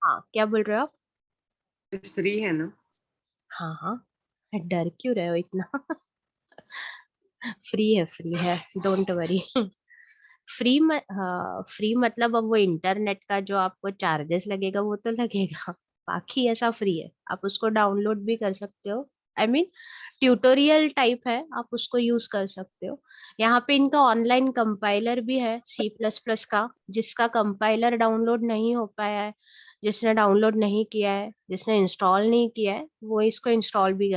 हाँ, क्या बोल रहे हो आप? इस फ्री है ना? हाँ हाँ, डर क्यों रहे हो इतना? फ्री है, डोंट वरी। हाँ, फ्री मतलब अब वो इंटरनेट का जो आपको चार्जेस लगेगा वो तो लगेगा। बाकी ऐसा फ्री है, आप उसको डाउनलोड भी कर सकते हो। आई मीन ट्यूटोरियल टाइप है, आप उसको यूज कर सकते हो। यहाँ पे इनका ऑनलाइन कंपाइलर भी है C++ का, जिसका कंपाइलर डाउनलोड नहीं हो पाया है, जिसने डाउनलोड नहीं किया है, जिसने इंस्टॉल नहीं किया है, वो इसको इंस्टॉल भी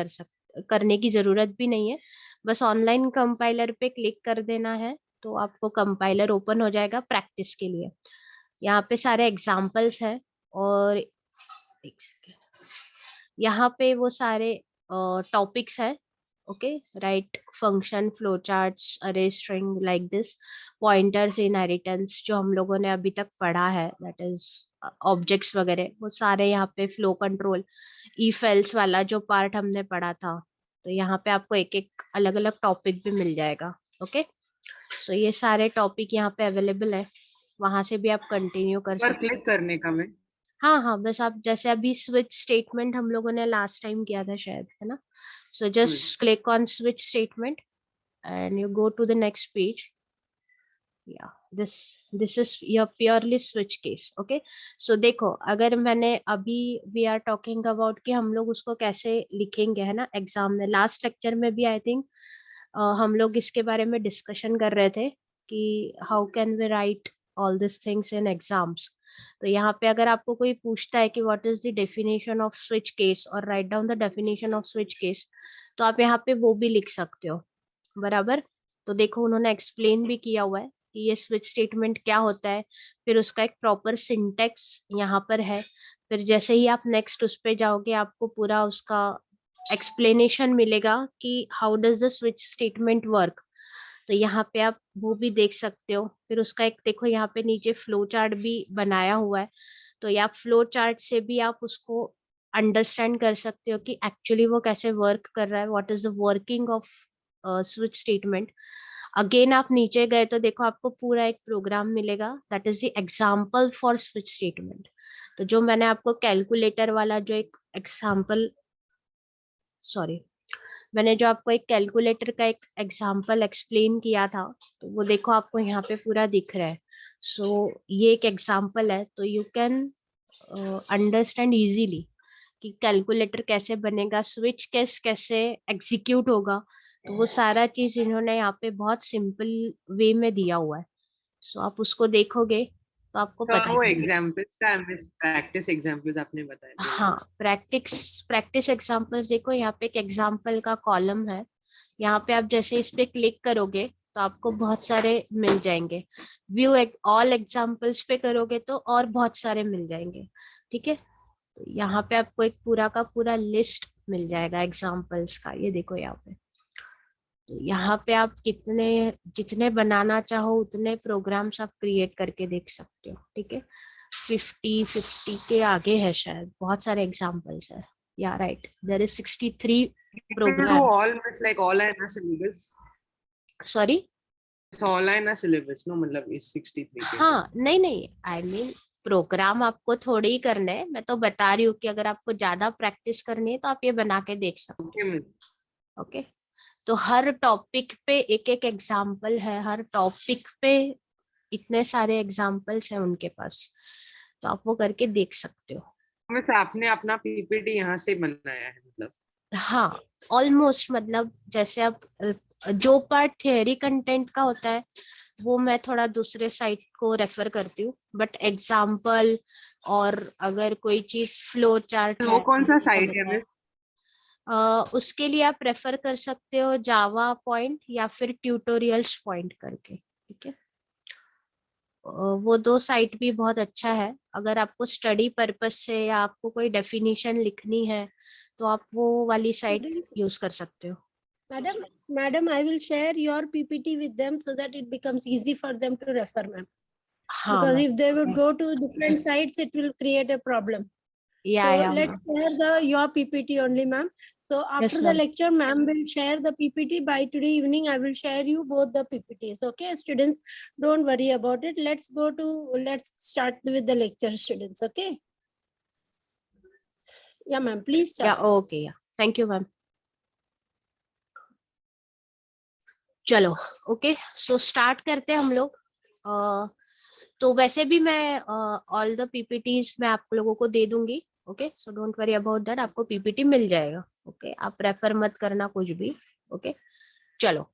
करने की जरूरत भी नहीं है। बस ऑनलाइन कंपाइलर पे क्लिक कर देना है, तो आपको कंपाइलर ओपन हो जाएगा प्रैक्टिस के लिए। यहाँ पे सारे एग्जाम्पल्स हैं, और एक सेकेंड, यहाँ पे वो सारे टॉपिक्स हैं। Okay, right function, flow charts, array string like this, pointers, inheritance, जो हम लोगों ने अभी तक पढ़ा है, दैट इज ऑब्जेक्ट्स वगैरह, वो सारे यहाँ पे, फ्लो कंट्रोल, इफ एल्स वाला जो पार्ट हमने पढ़ा था, तो यहाँ पे आपको एक एक अलग अलग टॉपिक भी मिल जाएगा। ओके, सो ये सारे टॉपिक यहाँ पे अवेलेबल है, वहां से भी आप कंटिन्यू कर पर सकते हो। क्लिक करने का मैं। हाँ हाँ, बस आप जैसे अभी स्विच स्टेटमेंट हम लोगों ने लास्ट टाइम किया था शायद, है ना? So just click on switch statement and you go to the next page. या this this is your purely switch case. Okay, so देखो, अगर मैंने अभी, वी आर टॉकिंग अबाउट कि हम लोग उसको कैसे लिखेंगे, है ना, एग्जाम में। लास्ट लेक्चर में भी आई थिंक हम लोग इसके बारे में डिस्कशन कर रहे थे कि how can we write all this things in exams. तो यहाँ पे अगर आपको कोई पूछता है कि what is the definition of switch case, और write down the definition of switch case, तो आप यहाँ पे वो भी लिख सकते हो, बराबर। तो देखो, उन्होंने एक्सप्लेन भी किया हुआ है कि ये स्विच स्टेटमेंट क्या होता है, फिर उसका एक प्रॉपर सिंटेक्स यहाँ पर है। फिर जैसे ही आप नेक्स्ट उस पे जाओगे, आपको पूरा उसका एक्सप्लेनेशन मिलेगा कि how does the switch statement work. तो यहाँ पे आप वो भी देख सकते हो। फिर उसका एक देखो, यहाँ पे नीचे फ्लो चार्ट भी बनाया हुआ है, तो या फ्लो चार्ट से भी आप उसको अंडरस्टैंड कर सकते हो कि एक्चुअली वो कैसे वर्क कर रहा है, what is the working off switch statement. Again आप नीचे गए तो देखो, आपको पूरा एक प्रोग्राम मिलेगा, that is the example for switch statement. तो जो मैंने आपको कैलकुलेटर वाला जो एक एग्जाम्पल, सॉरी, मैंने जो आपको एक कैलकुलेटर का एक एग्जाम्पल एक्सप्लेन किया था, तो वो देखो आपको यहाँ पे पूरा दिख रहा है। सो ये एक एग्जाम्पल है, तो यू कैन अंडरस्टैंड इजीली कि कैलकुलेटर कैसे बनेगा, स्विच केस कैसे एग्जीक्यूट होगा। तो वो सारा चीज इन्होंने यहाँ पे बहुत सिंपल वे में दिया हुआ है। सो आप उसको देखोगे तो आपको तो पता वो चलेगा। एग्जाम्पल्स का प्रैक्टिस एग्जाम्पल्स आपने बताया बोला। हाँ, प्रैक्टिस प्रैक्टिस एग्जांपल्स देखो, यहाँ पे एक एग्जांपल का कॉलम है। यहाँ पे आप जैसे इस पे क्लिक करोगे तो आपको बहुत सारे मिल जाएंगे। व्यू ऑल एग्जांपल्स पे करोगे तो और बहुत सारे मिल जाएंगे। ठीक है, तो यहाँ पे आपको एक पूरा का पूरा लिस्ट मिल जाएगा एग्जांपल्स का। ये देखो यहाँ पे, तो यहाँ पे आप कितने, जितने बनाना चाहो उतने प्रोग्राम्स आप क्रिएट करके देख सकते हो। ठीक है, 50 के आगे है शायद, बहुत सारे एग्जाम्पल्स है। या right, there is 63 To do program. all means like all are in a syllabus. Sorry, So all are in a syllabus no मतलब इस 63 के अंदर। हाँ नहीं नहीं, आई मीन प्रोग्राम आपको थोड़े ही करने हैं, मैं तो बता रही हूँ कि अगर आपको ज्यादा प्रैक्टिस करनी है तो आप ये बना के देख सकते ओके मिस। हो। ओके, तो हर टॉपिक पे एक एक एग्जाम्पल है, हर टॉपिक पे इतने सारे एग्जाम्पल्स हैं उनके पास, तो आप वो करके देख सकते हो। मिस आपने अपना पीपीटी यहाँ से बनाया है मतलब। हाँ, ऑलमोस्ट, मतलब जैसे अब जो पार्ट थियरी कंटेंट का होता है वो मैं थोड़ा दूसरे साइट को रेफर करती हूँ, बट एग्जाम्पल, और अगर कोई चीज फ्लो चार्ट वो है कौन सा जैसे साइट है होता है, मिस? उसके लिए आप रेफर कर सकते हो जावा पॉइंट या फिर ट्यूटोरियल्स पॉइंट करके। ठीक है, वो दो साइट भी बहुत अच्छा है। अगर आपको स्टडी पर्पस से या आपको कोई डेफिनेशन लिखनी है तो आप वो वाली साइट Students, यूज कर सकते हो। madam, I will share your PPT with them so that it becomes easy for them to refer, ma'am. हाँ Because ma'am, if they would go to different sites, it will create a problem. So या let's ma'am, share your PPT only, ma'am. So yes after the ma'am, lecture, ma'am will share the PPT. By today evening, I will share you both the PPTs. Okay, students, don't worry about it. Let's start with the lecture, students. Okay. Yeah, ma'am. Please या start. Okay, या thank you ma'am. चलो okay, so start करते हैं हम लोग। तो वैसे भी मैं ऑल द पीपीटीज मैं आप लोगों को दे दूंगी। Okay, so don't worry about that, आपको पीपीटी मिल जाएगा। ओके, आप रेफर मत करना कुछ भी। ओके, चलो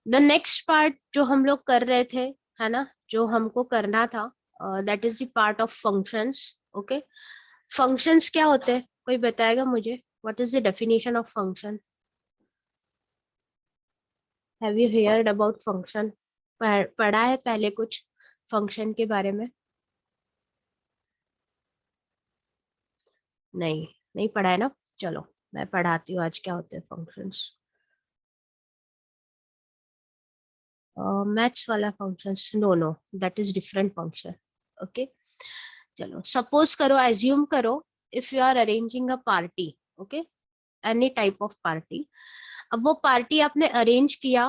द नेक्स्ट पार्ट जो हम लोग कर रहे थे, है ना, जो हमको करना था, that is the part of functions. Okay, functions क्या होते हैं, कोई बताएगा मुझे? What is the definition of function? Have you heard about function? पढ़ा है पहले कुछ फंक्शन के बारे में? नहीं, नहीं पढ़ा है ना। चलो मैं पढ़ाती हूँ आज क्या होते हैं फंक्शंस। मैथ्स वाला functions? No no, that is different function. Okay, चलो सपोज करो, एज्यूम करो, if you are arranging a party, okay, any type of party. अब वो पार्टी आपने अरेंज किया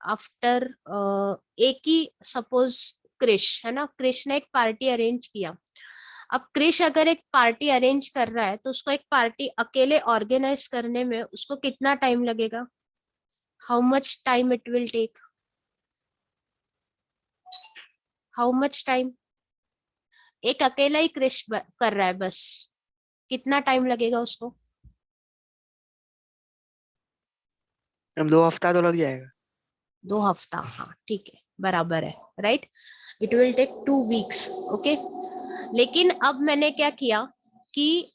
आफ्टर एक ही, सपोज क्रिश है ना, क्रिश ने एक पार्टी अरेंज किया। अब क्रिश अगर एक पार्टी अरेंज कर रहा है तो उसको एक पार्टी अकेले ऑर्गेनाइज करने में उसको कितना टाइम लगेगा? How much time it will take? How much time? एक अकेला ही क्रिश कर रहा है बस, कितना टाइम लगेगा उसको? हम 2 हफ्ता तो लग जाएगा। 2 हफ्ता, हाँ ठीक है, बराबर है, right. It will take 2 weeks. Okay, लेकिन अब मैंने क्या किया कि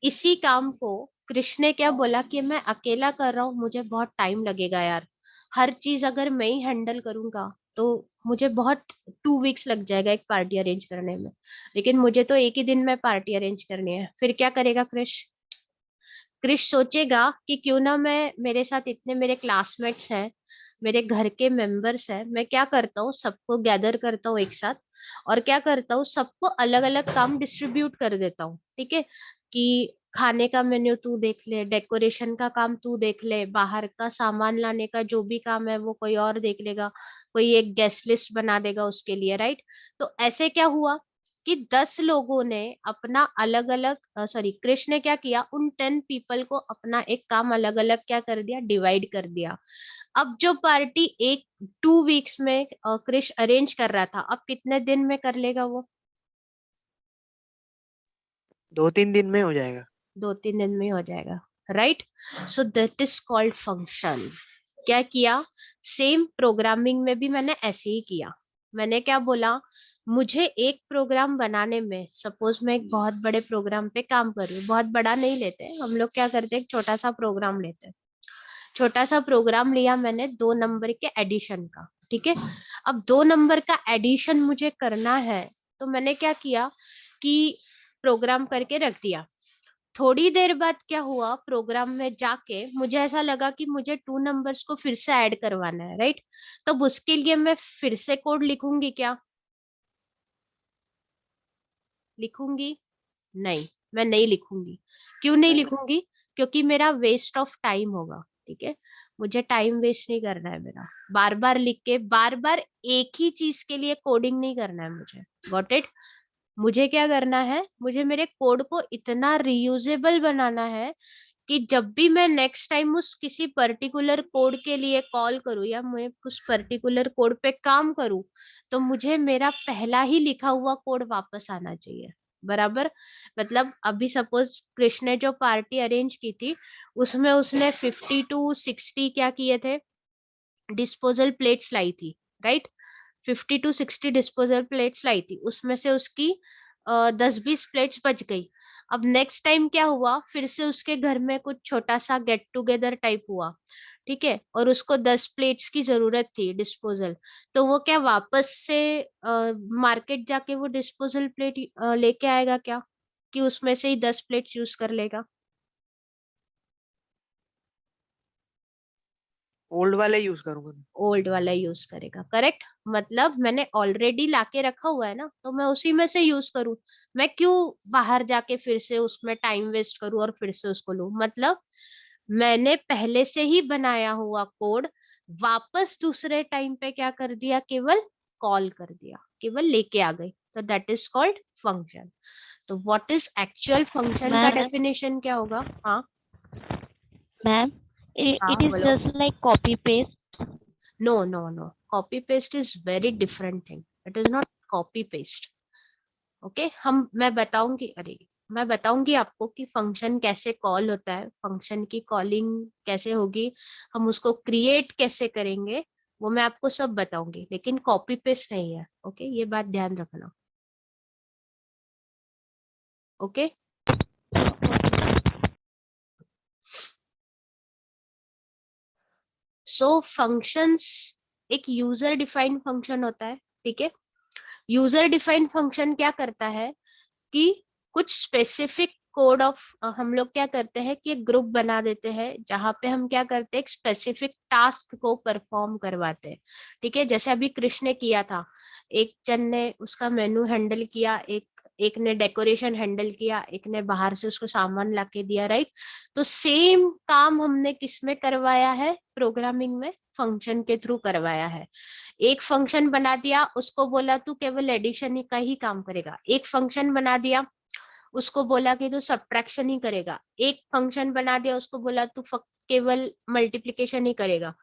इसी काम को कृष्ण ने क्या बोला कि मैं अकेला कर रहा हूँ, मुझे बहुत टाइम लगेगा यार, हर चीज अगर मैं ही हैंडल करूंगा तो मुझे बहुत 2 वीक्स लग जाएगा एक पार्टी अरेंज करने में, लेकिन मुझे तो एक ही दिन में पार्टी अरेंज करनी है। फिर क्या करेगा कृष? कृष सोचेगा कि क्यों ना मैं, मेरे साथ इतने मेरे क्लासमेट्स हैं, मेरे घर के मेंबर्स हैं, मैं क्या करता हूँ, सबको गैदर करता हूँ एक साथ, और क्या करता हूँ, सबको अलग अलग काम डिस्ट्रीब्यूट कर देता हूँ। ठीक है, कि खाने का मेन्यू तू देख ले, डेकोरेशन का काम तू देख ले, बाहर का सामान लाने का जो भी काम है वो कोई और देख लेगा, कोई एक गेस्ट लिस्ट बना देगा उसके लिए, राइट। तो ऐसे क्या हुआ कि 10 लोगों ने अपना अलग अलग, सॉरी, कृष्ण ने क्या किया, उन 10 पीपल को अपना एक काम अलग अलग क्या कर दिया, डिवाइड कर दिया। अब जो पार्टी एक 2 वीक्स में कृष अरेंज कर रहा था, अब कितने दिन में कर लेगा वो? 2-3 दिन में हो जाएगा। 2-3 दिन में हो जाएगा, right. So that is called function. क्या किया, सेम प्रोग्रामिंग में भी मैंने ऐसे ही किया। मैंने क्या बोला, मुझे एक प्रोग्राम बनाने में, सपोज मैं एक बहुत बड़े प्रोग्राम पे काम कर रही हूँ, बहुत बड़ा नहीं लेते हम लोग, क्या करते हैं, एक छोटा सा प्रोग्राम लेते हैं। छोटा सा प्रोग्राम लिया मैंने 2 नंबर के एडिशन का, ठीक है। अब 2 नंबर का एडिशन मुझे करना है, तो मैंने क्या किया कि प्रोग्राम करके रख दिया। थोड़ी देर बाद क्या हुआ, प्रोग्राम में जाके मुझे ऐसा लगा कि मुझे 2 नंबर्स को फिर से ऐड करवाना है, राइट। तो उसके लिए मैं फिर से कोड लिखूंगी क्या? लिखूंगी? नहीं, मैं नहीं लिखूंगी। क्यों नहीं लिखूंगी? क्योंकि मेरा वेस्ट ऑफ टाइम होगा, ठीक है। मुझे टाइम वेस्ट नहीं करना है मेरा, बार बार लिख के बार बार एक ही चीज के लिए कोडिंग नहीं करना है मुझे। Got it? मुझे क्या करना है, मुझे मेरे कोड को इतना रीयूजेबल बनाना है कि जब भी मैं नेक्स्ट टाइम उस किसी पर्टिकुलर कोड के लिए कॉल करूँ या मैं उस पर्टिकुलर कोड पे काम करूँ, तो मुझे मेरा पहला ही लिखा हुआ कोड वापस आना चाहिए, बराबर। मतलब अभी सपोज कृष्ण ने जो पार्टी अरेंज की थी, उसमें उसने 50 to 60 क्या किए थे, डिस्पोजल प्लेट्स लाई थी, राइट। 50 to 60 डिस्पोजल प्लेट्स लाई थी, उसमें से उसकी 10-20 प्लेट्स बच गई। अब नेक्स्ट टाइम क्या हुआ, फिर से उसके घर में कुछ छोटा सा गेट टुगेदर टाइप हुआ, ठीक है, और उसको 10 प्लेट्स की जरूरत थी डिस्पोजल। तो वो क्या वापस से मार्केट जाके वो डिस्पोजल प्लेट लेके आएगा क्या, कि उसमें से ही 10 प्लेट्स यूज कर लेगा? ओल्ड वाले यूज करूंगा। ओल्ड वाला यूज करेगा, करेक्ट। मतलब मैंने ऑलरेडी लाके रखा हुआ है ना, तो मैं उसी में से यूज करूं। मैं क्यों बाहर जाके फिर से उसमें टाइम वेस्ट करूं और फिर से उसको लूं? मतलब मैंने पहले से ही बनाया हुआ कोड वापस दूसरे टाइम पे क्या कर दिया, केवल कॉल कर दिया, केवल लेके आ गई, तो दैट इज कॉल्ड फंक्शन। तो व्हाट इज एक्चुअल फंक्शन का Ma'am. डेफिनेशन क्या होगा? हाँ Ma'am, हाँ it is बोलो. just like copy paste. No. Copy paste is very different thing. It is not copy paste. Okay, मैं बताऊंगी आपको कि फंक्शन कैसे कॉल होता है, फंक्शन की कॉलिंग कैसे होगी, हम उसको क्रिएट कैसे करेंगे, वो मैं आपको सब बताऊंगी, लेकिन कॉपी पेस्ट नहीं है. ओके, ये बात ध्यान रखना. ओके, सो फंक्शंस एक यूजर डिफाइंड फंक्शन होता है. ठीक है, यूजर डिफाइंड फंक्शन क्या करता है कि कुछ स्पेसिफिक कोड ऑफ हम लोग क्या करते हैं कि एक ग्रुप बना देते हैं जहां पे हम क्या करते हैं, एक स्पेसिफिक टास्क को परफॉर्म करवाते हैं. ठीक है, जैसे अभी कृष्ण ने किया था, एक जन ने उसका मेनू हैंडल किया, एक ने डेकोरेशन हैंडल किया, एक ने बाहर से उसको सामान लाके दिया. राइट, तो सेम काम हमने किस में करवाया है, प्रोग्रामिंग में फंक्शन के थ्रू करवाया है. एक फंक्शन बना दिया, उसको बोला तू केवल एडिशन का ही काम करेगा. एक फंक्शन बना दिया, उसको बोला कि तू सब्ट्रैक्शन ही करेगा. एक फंक्शन बना दिया, उसको बोला तू केवल मल्टीप्लिकेशन ही करेगा.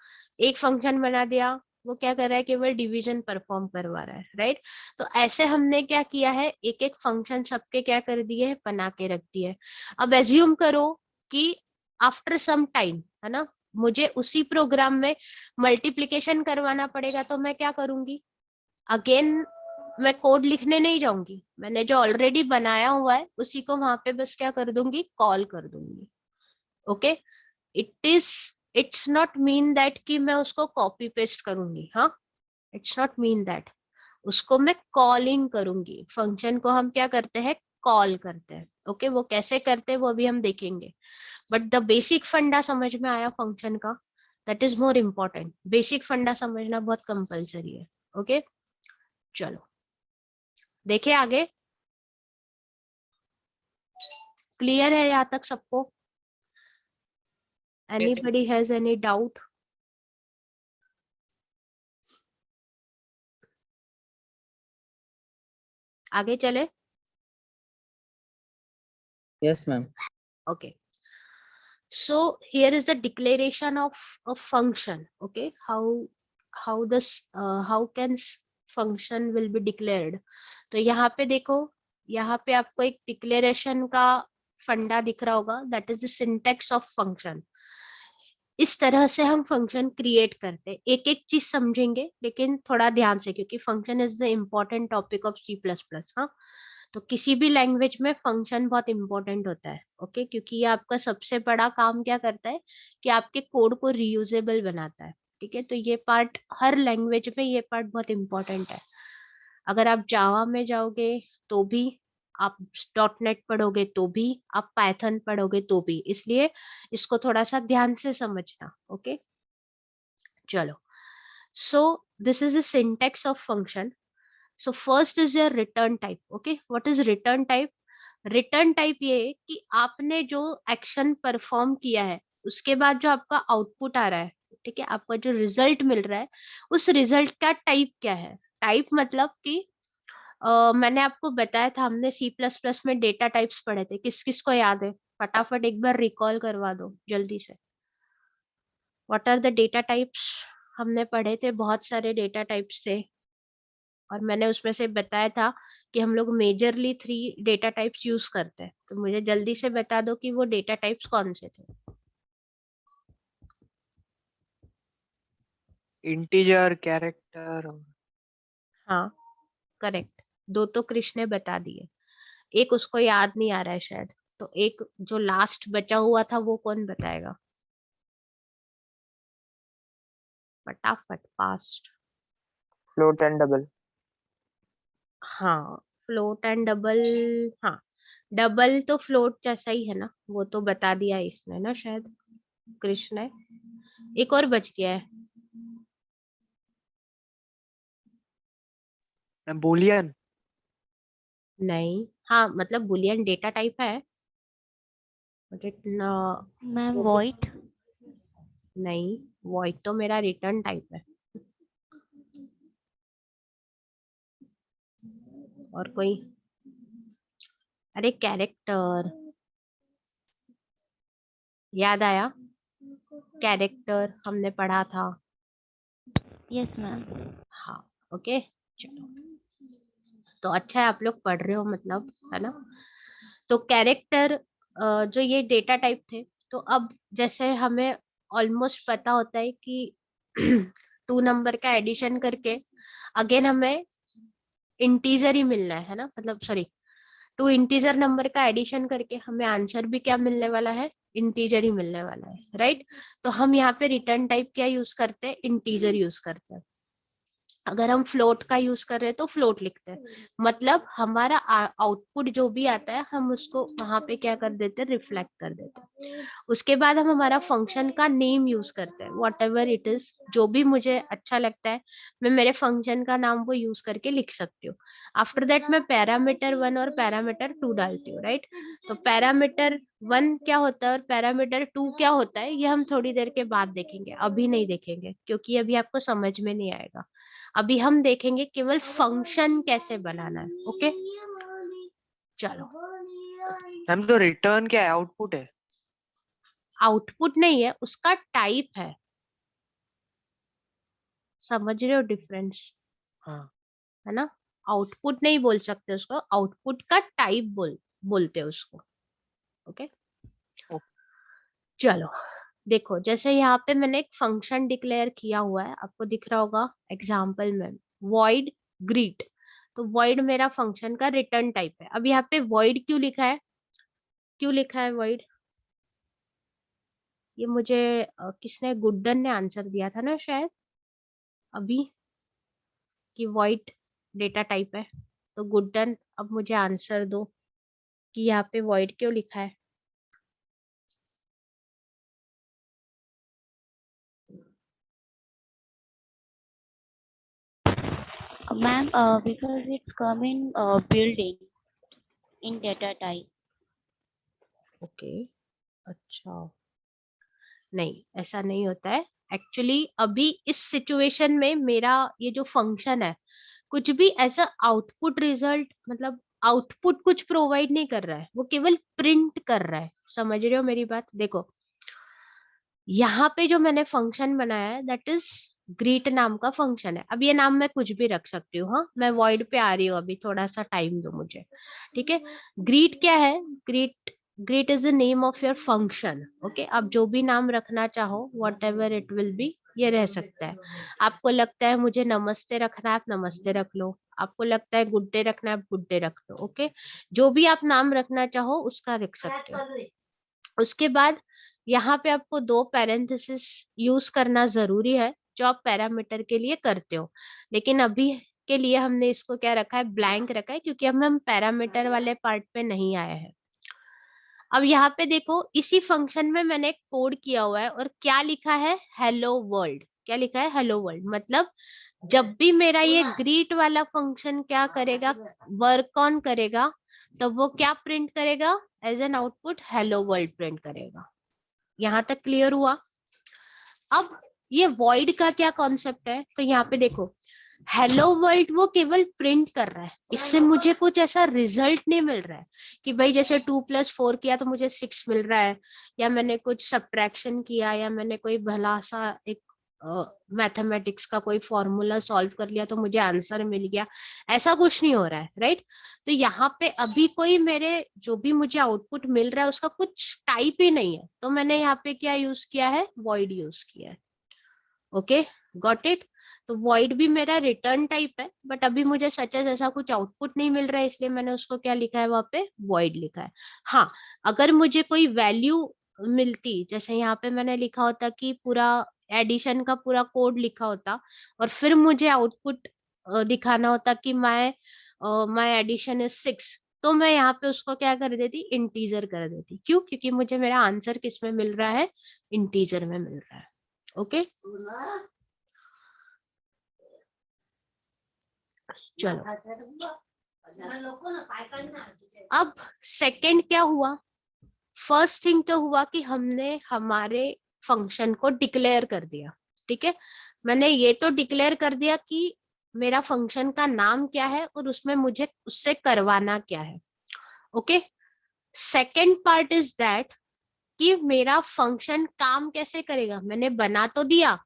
एक फंक्शन बना दिया, वो क्या कर रहा है, केवल डिवीजन परफॉर्म करवा रहा है. राइट, तो ऐसे हमने क्या किया है, एक एक फंक्शन सबके क्या कर दिए है, बना के रख दिए. अब एज्यूम करो कि आफ्टर सम टाइम, है ना, मुझे उसी प्रोग्राम में मल्टीप्लिकेशन करवाना पड़ेगा, तो मैं क्या करूंगी, अगेन मैं कोड लिखने नहीं जाऊंगी, मैंने जो ऑलरेडी बनाया हुआ है उसी को वहां पे बस क्या कर दूंगी, कॉल कर दूंगी. Okay, it's not mean that कि मैं उसको कॉपी पेस्ट करूंगी. हाँ, इट्स नॉट मीन दैट, उसको मैं कॉलिंग करूंगी. फंक्शन को हम क्या करते हैं, कॉल करते हैं. ओके, वो कैसे करते हैं वो भी हम देखेंगे, बट द बेसिक फंडा समझ में आया फंक्शन का, that is more important. Basic फंडा समझना बहुत कंपल्सरी है. ओके, चलो देखे आगे. क्लियर है यहाँ तक सबको? Anybody has any doubt? आगे चले. Yes, ma'am. Okay, so here is the declaration of a function. Okay, how can function will be declared. तो यहाँ पे देखो, यहाँ पे आपको एक डिक्लेरेशन का फंडा दिख रहा होगा, that is the syntax of function. इस तरह से हम फंक्शन क्रिएट करते हैं. एक एक चीज समझेंगे लेकिन थोड़ा ध्यान से, क्योंकि function is the important topic of C++. हाँ, तो किसी भी लैंग्वेज में फंक्शन बहुत इंपॉर्टेंट होता है. ओके, क्योंकि ये आपका सबसे बड़ा काम क्या करता है कि आपके कोड को रीयूजेबल बनाता है. ठीक है, तो ये पार्ट हर लैंग्वेज में ये पार्ट बहुत इंपॉर्टेंट है. अगर आप जावा में जाओगे तो भी, आप .NET पढ़ोगे तो भी, आप पाइथन पढ़ोगे तो भी, इसलिए इसको थोड़ा सा ध्यान से समझना. ओके, चलो. So this is the syntax of function. So first is your return type. Okay, what is return type? Return type ये है कि आपने जो एक्शन परफॉर्म किया है उसके बाद जो आपका आउटपुट आ रहा है, ठीक है, आपका जो रिजल्ट मिल रहा है, उस रिजल्ट का टाइप क्या है. टाइप मतलब कि मैंने आपको बताया था, हमने C++ में डेटा टाइप्स पढ़े थे. किस किस को याद है, फटाफट एक बार रिकॉल करवा दो जल्दी से. What are the data types, हमने पढ़े थे, बहुत सारे डेटा टाइप्स थे, और मैंने उसमें से बताया था कि हम लोग मेजरली 3 डेटा टाइप्स यूज करते हैं. तो मुझे जल्दी से बता दो कि वो डेटा टाइप्स कौन से थे. Integer, character. हाँ, करेक्ट. 2 तो कृष्ण ने बता दिए, एक उसको याद नहीं आ रहा है शायद, तो एक जो लास्ट बचा हुआ था वो कौन बताएगा, फटाफट फास्ट. Float and double. हाँ, फ्लोट एंड डबल. हाँ, डबल तो फ्लोट जैसा ही है ना, वो तो बता दिया इसने ना शायद, कृष्ण ने. एक और बच गया है. बूलियन. नहीं, हाँ मतलब बुलियन डेटा टाइप है, बट इट Ma'am, void. नहीं, वॉइड तो मेरा रिटर्न टाइप है. और कोई अरे कैरेक्टर, याद आया? कैरेक्टर हमने पढ़ा था। Yes, ma'am. हाँ, ओके, चलो, तो अच्छा है आप लोग पढ़ रहे हो, मतलब, है ना? तो कैरेक्टर, जो ये डेटा टाइप थे, तो अब जैसे हमें ऑलमोस्ट पता होता है कि 2 नंबर का एडिशन करके अगेन हमें इंटीजर ही मिलना है ना, मतलब सॉरी, 2 इंटीजर नंबर का एडिशन करके हमें आंसर भी क्या मिलने वाला है? इंटीजर ही मिलने वाला है, राइट? तो हम यहाँ पे रिटर्न टाइप क्या यूज करते हैं? इंटीजर यूज करते हैं। अगर हम फ्लोट का यूज कर रहे हैं तो फ्लोट लिखते हैं, मतलब हमारा आउटपुट जो भी आता है हम उसको वहां पे क्या कर देते हैं? रिफ्लेक्ट कर देते हैं। उसके बाद हम हमारा फंक्शन का नेम यूज करते हैं, वॉट एवर इट इज, जो भी मुझे अच्छा लगता है मैं मेरे फंक्शन का नाम वो यूज करके लिख सकती हूँ। आफ्टर दैट मैं पैरामीटर 1 और पैरामीटर 2 डालती हूँ, राइट? तो पैरामीटर 1 क्या होता है और पैरामीटर 2 क्या होता है, ये हम थोड़ी देर के बाद देखेंगे, अभी नहीं देखेंगे, क्योंकि अभी आपको समझ में नहीं आएगा। अभी हम देखेंगे केवल फंक्शन कैसे बनाना है, ओके? चलो, मैम तो रिटर्न क्या है? आउटपुट है? आउटपुट नहीं है, उसका टाइप है। समझ रहे हो डिफरेंस? हाँ। है ना? आउटपुट नहीं बोल सकते उसको, आउटपुट का टाइप बोलते हैं उसको, ओके? चलो, देखो, जैसे यहाँ पे मैंने एक फंक्शन डिक्लेयर किया हुआ है, आपको दिख रहा होगा एग्जाम्पल में, void greet। तो void मेरा फंक्शन का रिटर्न टाइप है। अब यहाँ पे void क्यों लिखा है? क्यों लिखा है void? ये मुझे किसने, गुड्डन ने आंसर दिया था ना शायद अभी, कि void डेटा टाइप है। तो गुड्डन अब मुझे आंसर दो कि यहाँ पे void क्यों लिखा है? Ma'am, because it's come in building in data type. Okay, अच्छा, नहीं, ऐसा नहीं होता है एक्चुअली। अभी इस सिचुएशन में मेरा ये जो फंक्शन है कुछ भी ऐसा आउटपुट रिजल्ट, मतलब आउटपुट कुछ प्रोवाइड नहीं कर रहा है, वो केवल प्रिंट कर रहा है। समझ रहे हो मेरी बात? देखो, यहाँ पे जो मैंने फंक्शन बनाया है दैट इज ग्रीट नाम का फंक्शन है। अब ये नाम मैं कुछ भी रख सकती हूँ, हाँ, मैं वॉइड पे आ रही हूँ, अभी थोड़ा सा टाइम दो मुझे, ठीक है? ग्रीट क्या है? Greet, greet is the name of your function, okay? आप जो भी नाम रखना चाहो, what ever it will be, ये रह सकता है। आपको लगता है मुझे नमस्ते रखना है, आप नमस्ते रख लो। आपको लगता है गुड डे रखना है, आप गुड डे रख लो, ओके? जो भी आप नाम रखना चाहो उसका रख सकते हो। उसके बाद यहाँ पे आपको 2 पैरेंथेसिस यूज करना जरूरी है, जो आप पैरामीटर के लिए करते हो, लेकिन अभी के लिए हमने इसको क्या रखा है? ब्लैंक रखा है, क्योंकि अब हम पैरामीटर वाले पार्ट पे नहीं आए हैं। अब यहाँ पे देखो, इसी फंक्शन में मैंने एक कोड किया हुआ है और क्या लिखा है? Hello world. क्या लिखा है? Hello world. मतलब जब भी मेरा ये ग्रीट वाला फंक्शन क्या करेगा, वर्क ऑन करेगा, तब वो क्या प्रिंट करेगा? As an output hello world print करेगा। यहाँ तक क्लियर हुआ? अब ये void का क्या कॉन्सेप्ट है? तो यहाँ पे देखो, हेलो वर्ल्ड वो केवल प्रिंट कर रहा है, इससे मुझे कुछ ऐसा रिजल्ट नहीं मिल रहा है कि भाई जैसे 2 + 4 किया तो मुझे 6 मिल रहा है, या मैंने कुछ सब्ट्रैक्शन किया, या मैंने कोई भला सा एक मैथमेटिक्स का कोई फॉर्मूला सॉल्व कर लिया तो मुझे आंसर मिल गया। ऐसा कुछ नहीं हो रहा है, राइट? तो यहाँ पे अभी कोई मेरे जो भी मुझे आउटपुट मिल रहा है उसका कुछ टाइप ही नहीं है, तो मैंने यहाँ पे क्या यूज किया है? void यूज किया है, ओके? Got it? तो void भी मेरा रिटर्न टाइप है, बट अभी मुझे सच ऐसा कुछ आउटपुट नहीं मिल रहा है, इसलिए मैंने उसको क्या लिखा है वहां पे? void लिखा है। हाँ, अगर मुझे कोई वैल्यू मिलती, जैसे यहाँ पे मैंने लिखा होता कि पूरा एडिशन का पूरा कोड लिखा होता और फिर मुझे आउटपुट दिखाना होता कि माय एडिशन इज 6, तो मैं यहाँ पे उसको क्या कर देती? इंटीजर कर देती। क्यों? क्योंकि मुझे मेरा आंसर किस में मिल रहा है? इंटीजर में मिल रहा है, ओके? चलो, अब सेकंड क्या हुआ? फर्स्ट थिंग तो हुआ कि हमने हमारे फंक्शन को डिक्लेयर कर दिया, ठीक है? मैंने ये तो डिक्लेयर कर दिया कि मेरा फंक्शन का नाम क्या है और उसमें मुझे उससे करवाना क्या है, okay? Second part is that कि मेरा फंक्शन काम कैसे करेगा। मैंने बना तो दिया,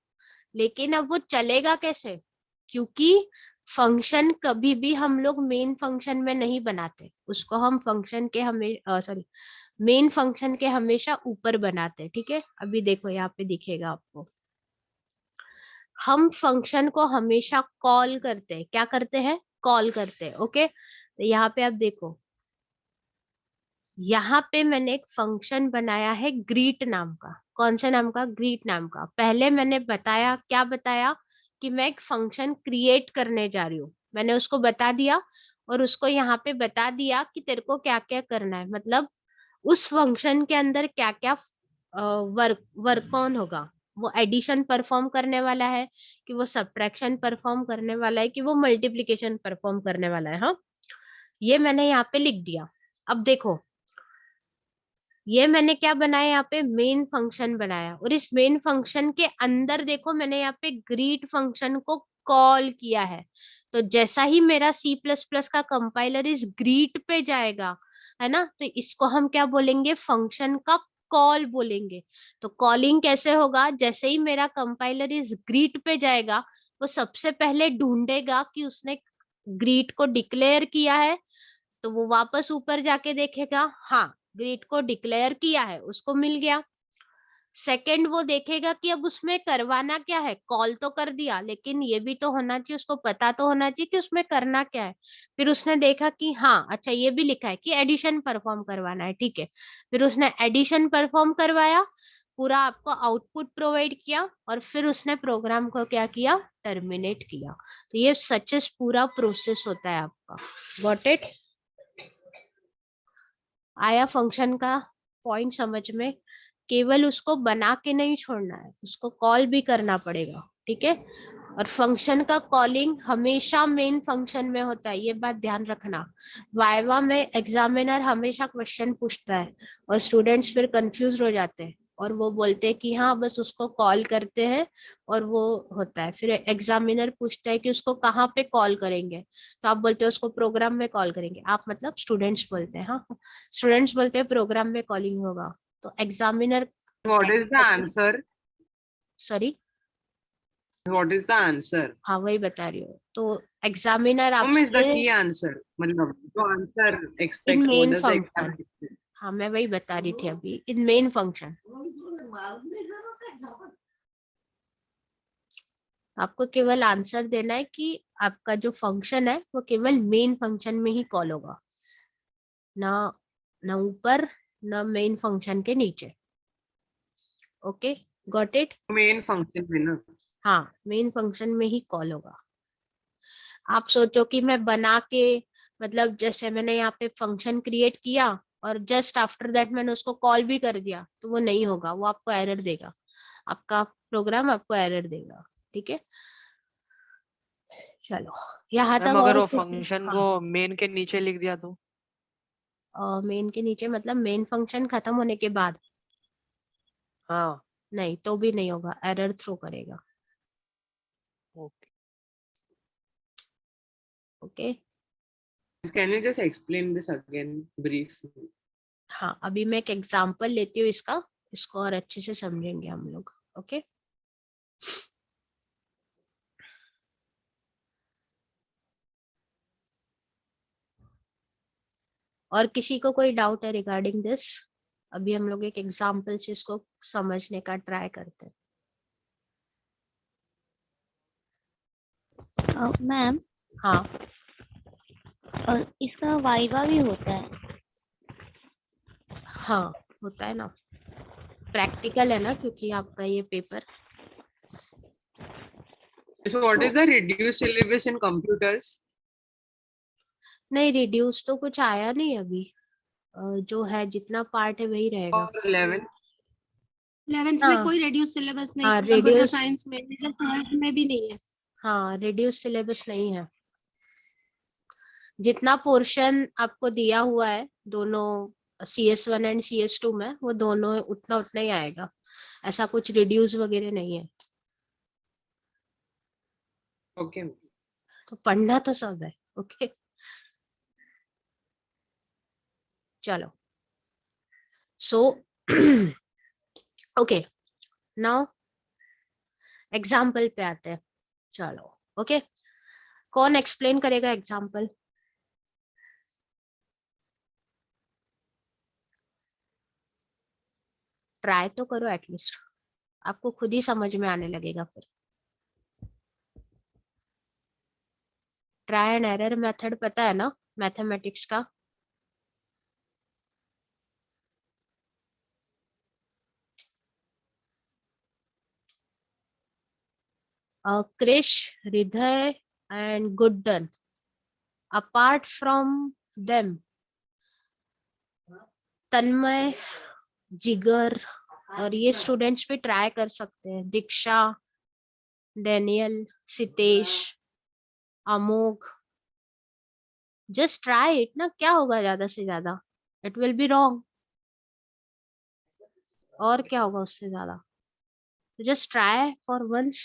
लेकिन अब वो चलेगा कैसे, क्योंकि फंक्शन कभी भी हम लोग मेन फंक्शन में नहीं बनाते, उसको हम फंक्शन के मेन फंक्शन के हमेशा ऊपर बनाते हैं। ठीक है, अभी देखो यहाँ पे दिखेगा आपको, हम फंक्शन को हमेशा कॉल करते हैं। क्या करते हैं? कॉल करते हैं। ओके, तो यहाँ पे आप देखो, यहाँ पे मैंने एक फंक्शन बनाया है ग्रीट नाम का। कौन से नाम का? ग्रीट नाम का। पहले मैंने बताया, क्या बताया, कि मैं एक फंक्शन क्रिएट करने जा रही हूँ। मैंने उसको बता दिया और उसको यहाँ पे बता दिया कि तेरे को क्या क्या करना है, मतलब उस फंक्शन के अंदर क्या क्या वर्क ऑन होगा। वो एडिशन परफॉर्म करने वाला है, कि वो सब्ट्रैक्शन परफॉर्म करने वाला है, कि वो मल्टीप्लिकेशन परफॉर्म करने वाला है। हाँ, ये मैंने यहाँ पे लिख दिया। अब देखो, ये मैंने क्या बनाया, यहाँ पे मेन फंक्शन बनाया, और इस मेन फंक्शन के अंदर देखो मैंने यहाँ पे ग्रीट फंक्शन को कॉल किया है। तो जैसा ही मेरा C++ का कंपाइलर इस ग्रीट पे जाएगा, है ना, तो इसको हम क्या बोलेंगे? फंक्शन का कॉल बोलेंगे। तो कॉलिंग कैसे होगा? जैसे ही मेरा कंपाइलर इस ग्रीट पे जाएगा, वो सबसे पहले ढूंढेगा कि उसने ग्रीट को डिक्लेयर किया है, तो वो वापस ऊपर जाके देखेगा, हाँ ग्रीट को डिक्लेयर किया है, उसको मिल गया। सेकंड वो देखेगा कि अब उसमें करवाना क्या है। कॉल तो कर दिया, लेकिन ये भी तो होना चाहिए, उसको पता तो होना चाहिए कि उसमें करना क्या है। फिर उसने देखा कि हाँ अच्छा, ये भी लिखा है कि एडिशन परफॉर्म करवाना है, ठीक है। फिर उसने एडिशन परफॉर्म करवाया, पूरा आपको आउटपुट प्रोवाइड किया, और फिर उसने प्रोग्राम को क्या किया? टर्मिनेट किया। तो ये सचेस पूरा प्रोसेस होता है आपका। Got it? आया फंक्शन का पॉइंट समझ में? केवल उसको बना के नहीं छोड़ना है, उसको कॉल भी करना पड़ेगा। ठीक है, और फंक्शन का कॉलिंग हमेशा मेन फंक्शन में होता है, ये बात ध्यान रखना। वाइवा में एग्जामिनर हमेशा क्वेश्चन पूछता है, और स्टूडेंट्स फिर कंफ्यूज हो जाते हैं, और वो बोलते हैं कि हाँ बस उसको कॉल करते हैं और वो होता है। फिर एग्जामिनर पूछता है कि उसको कहाँ पे कॉल करेंगे, तो आप बोलते हो उसको प्रोग्राम में कॉल करेंगे। आप मतलब स्टूडेंट्स बोलते हैं, हाँ स्टूडेंट्स बोलते हैं प्रोग्राम में कॉलिंग होगा। तो examiner, What is the answer? Sorry, What is the answer? हाँ वही बता रही हूँ। तो एग्जामिनर Whom is the आपसे key answer? मतलब जो answer in expect, what main does the function, examiner expect? हाँ मैं वही बता रही थी अभी, इन मेन फंक्शन। आपको केवल आंसर देना है कि आपका जो फंक्शन है वो केवल मेन फंक्शन में ही कॉल होगा, ना ना ऊपर, ना मेन फंक्शन के नीचे। Okay, got it? Main function में ना? हाँ, मेन फंक्शन में ही कॉल होगा। आप सोचो कि मैं बना के, मतलब जैसे मैंने यहाँ पे फंक्शन क्रिएट किया और जस्ट आफ्टर दैट मैंने उसको कॉल भी कर दिया, तो वो नहीं होगा, वो आपको एरर देगा, आपका प्रोग्राम आपको एरर देगा। ठीक है, चलो यहाँ मैम तक। अगर और वो कुछ? फंक्शन हाँ, को मेन के नीचे लिख दिया तो? मेन के नीचे मतलब मेन फंक्शन खत्म होने के बाद? हाँ। नहीं, तो भी नहीं होगा, एरर थ्रो करेगा। Okay. Okay, Can you just explain this again briefly? हाँ अभी मैं एक एग्जांपल लेती हूँ इसका, इसको और अच्छे से समझेंगे हम लोग। ओके, और किसी को कोई डाउट है रिगार्डिंग दिस? अभी हम लोग एक एग्जांपल से इसको समझने का ट्राई करते हैं। मैम, हाँ, इसका वाइवा भी होता है? हाँ होता है ना, प्रैक्टिकल है ना, क्योंकि आपका ये paper. So what is the reduced syllabus in computers? नहीं, रिड्यूस तो कुछ आया नहीं अभी, जो है जितना पार्ट है वही रहेगा। For 11th? 11th में हाँ, कोई रेड्यूस सिलेबस नहीं हाँ है, कंप्यूटर रिड्यूस, साइंस में भी, ट्वेल्थ में भी नहीं है। हाँ रिड्यूस सिलेबस नहीं है। जितना पोर्शन आपको दिया हुआ है दोनों CS1 एंड CS2 में, वो दोनों उतना उतना ही आएगा, ऐसा कुछ रिड्यूस वगैरह नहीं है। Okay. तो पढ़ना तो सब है। ओके, चलो सो ओके, नाउ एग्जाम्पल पे आते हैं। चलो ओके, कौन एक्सप्लेन करेगा एग्जाम्पल? ट्राई तो करो एटलीस्ट, आपको खुद ही समझ में आने लगेगा फिर। ट्राई एंड एरर मेथड पता है ना मैथमेटिक्स का? Krish, Hriday and Guddan, apart from them Tanmay, Jigar, और ये स्टूडेंट्स भी ट्राई कर सकते हैं, Diksha, Daniel, Sitesh, Amogh. Just try it ना, क्या होगा ज्यादा से ज्यादा? इट विल बी रॉन्ग, और क्या होगा उससे ज्यादा? Just try for once.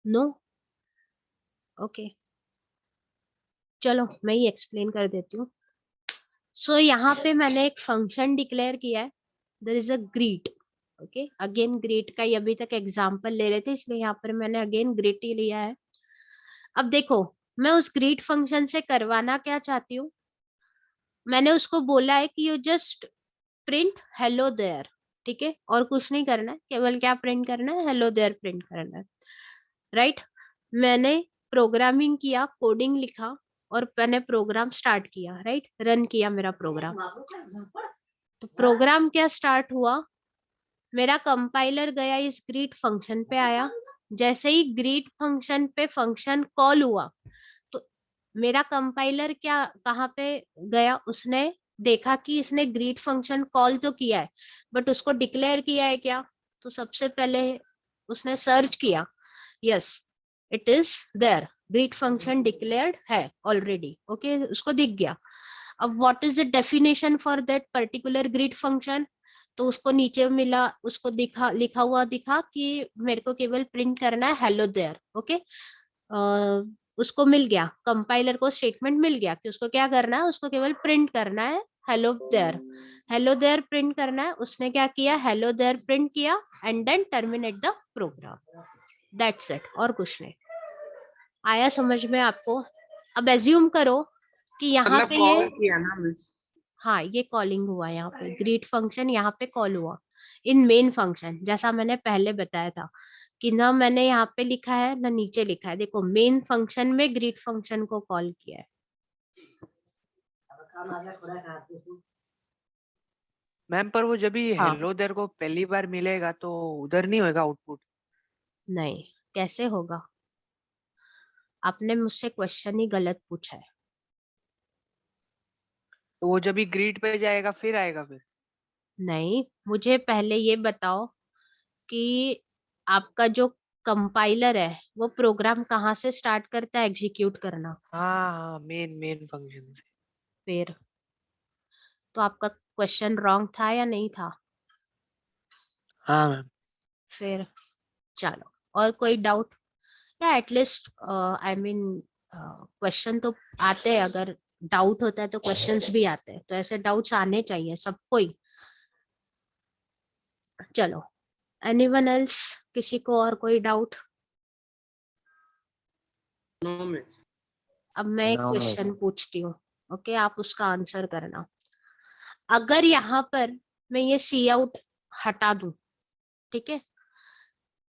No? Okay, चलो मैं ही एक्सप्लेन कर देती हूँ। सो यहाँ पे मैंने एक फंक्शन डिक्लेयर किया है, there is a greet. Okay, again greet का ही अभी तक एग्जांपल ले रहे थे, इसलिए यहाँ पर मैंने अगेन ग्रीट ही लिया है। अब देखो, मैं उस ग्रीट फंक्शन से करवाना क्या चाहती हूँ, मैंने उसको बोला है कि you just print hello there, ठीक है, और कुछ नहीं करना है, केवल क्या प्रिंट करना है? हेलो देयर प्रिंट करना है, राइट? मैंने प्रोग्रामिंग किया, कोडिंग लिखा, और मैंने प्रोग्राम स्टार्ट किया, राइट? रन किया मेरा प्रोग्राम। तो प्रोग्राम क्या स्टार्ट हुआ, मेरा कंपाइलर गया इस ग्रीट फंक्शन पे आया, जैसे ही ग्रीट फंक्शन पे फंक्शन कॉल हुआ तो मेरा कंपाइलर क्या कहाँ पे गया, उसने देखा कि इसने ग्रीट फंक्शन कॉल तो किया है बट उसको डिक्लेयर किया है क्या? तो सबसे पहले उसने सर्च किया, yes it is there, greet function declared है ऑलरेडी, ओके, उसको दिख गया। अब what is the definition for that particular greet function? तो उसको नीचे मिला, उसको दिखा, लिखा हुआ दिखा कि मेरे को केवल प्रिंट करना है हेलो देयर, ओके। उसको मिल गया, कंपाइलर को स्टेटमेंट मिल गया कि उसको क्या करना है, उसको केवल प्रिंट करना है hello there. Hello there print करना है, उसने क्या किया, हेलो देयर प्रिंट किया and then terminate the program, that's it, और कुछ नहीं। आया समझ में आपको? अब एज्यूम करो कि यहाँ मतलब पे कॉल ये, किया ना मिस? हाँ ये कॉलिंग हुआ, यहाँ पे ग्रीट फंक्शन यहाँ पे कॉल हुआ इन मेन फंक्शन, जैसा मैंने पहले बताया था कि ना मैंने यहाँ पे लिखा है ना नीचे लिखा है, देखो मेन फंक्शन में ग्रीट फंक्शन को कॉल किया है। मैम पर वो जब भी हाँ, हेलो देयर को पहली बार मिलेगा तो उधर नहीं होगा आउटपुट? नहीं, कैसे होगा? आपने मुझसे क्वेश्चन ही गलत पूछा है। तो वो जब भी ग्रीट पे जाएगा फिर आएगा फिर? नहीं, मुझे पहले ये बताओ कि आपका जो कंपाइलर है वो प्रोग्राम कहाँ से स्टार्ट करता है एग्जीक्यूट करना? हाँ हाँ, मेन मेन फंक्शन से। फिर तो आपका क्वेश्चन रॉन्ग था या नहीं था? हाँ मैम। फिर चलो, और कोई डाउट? या एटलीस्ट आई मीन क्वेश्चन तो आते हैं, अगर डाउट होता है तो क्वेश्चंस भी आते हैं, तो ऐसे डाउट्स आने चाहिए सबको ही। चलो, एनीवन एल्स, किसी को और कोई डाउट? No miss. अब मैं एक No, miss. क्वेश्चन पूछती हूँ, ओके, आप उसका आंसर करना। अगर यहाँ पर मैं ये सी आउट हटा दूं, ठीक है,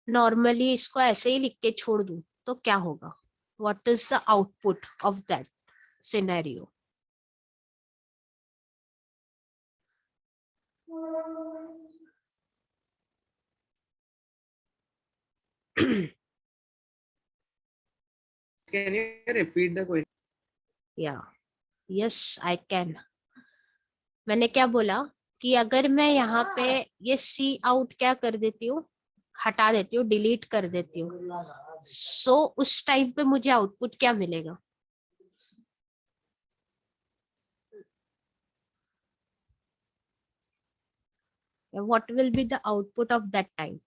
नॉर्मली इसको ऐसे ही लिख के छोड़ दूं, तो क्या होगा? What is the output of that scenario? Can you repeat the question? या यस आई कैन। मैंने क्या बोला कि अगर मैं यहाँ पे ये सी आउट क्या कर देती हूँ, हटा देती हूँ, डिलीट कर देती हूँ, सो उस टाइम पे मुझे आउटपुट क्या मिलेगा? What will be the output of that time?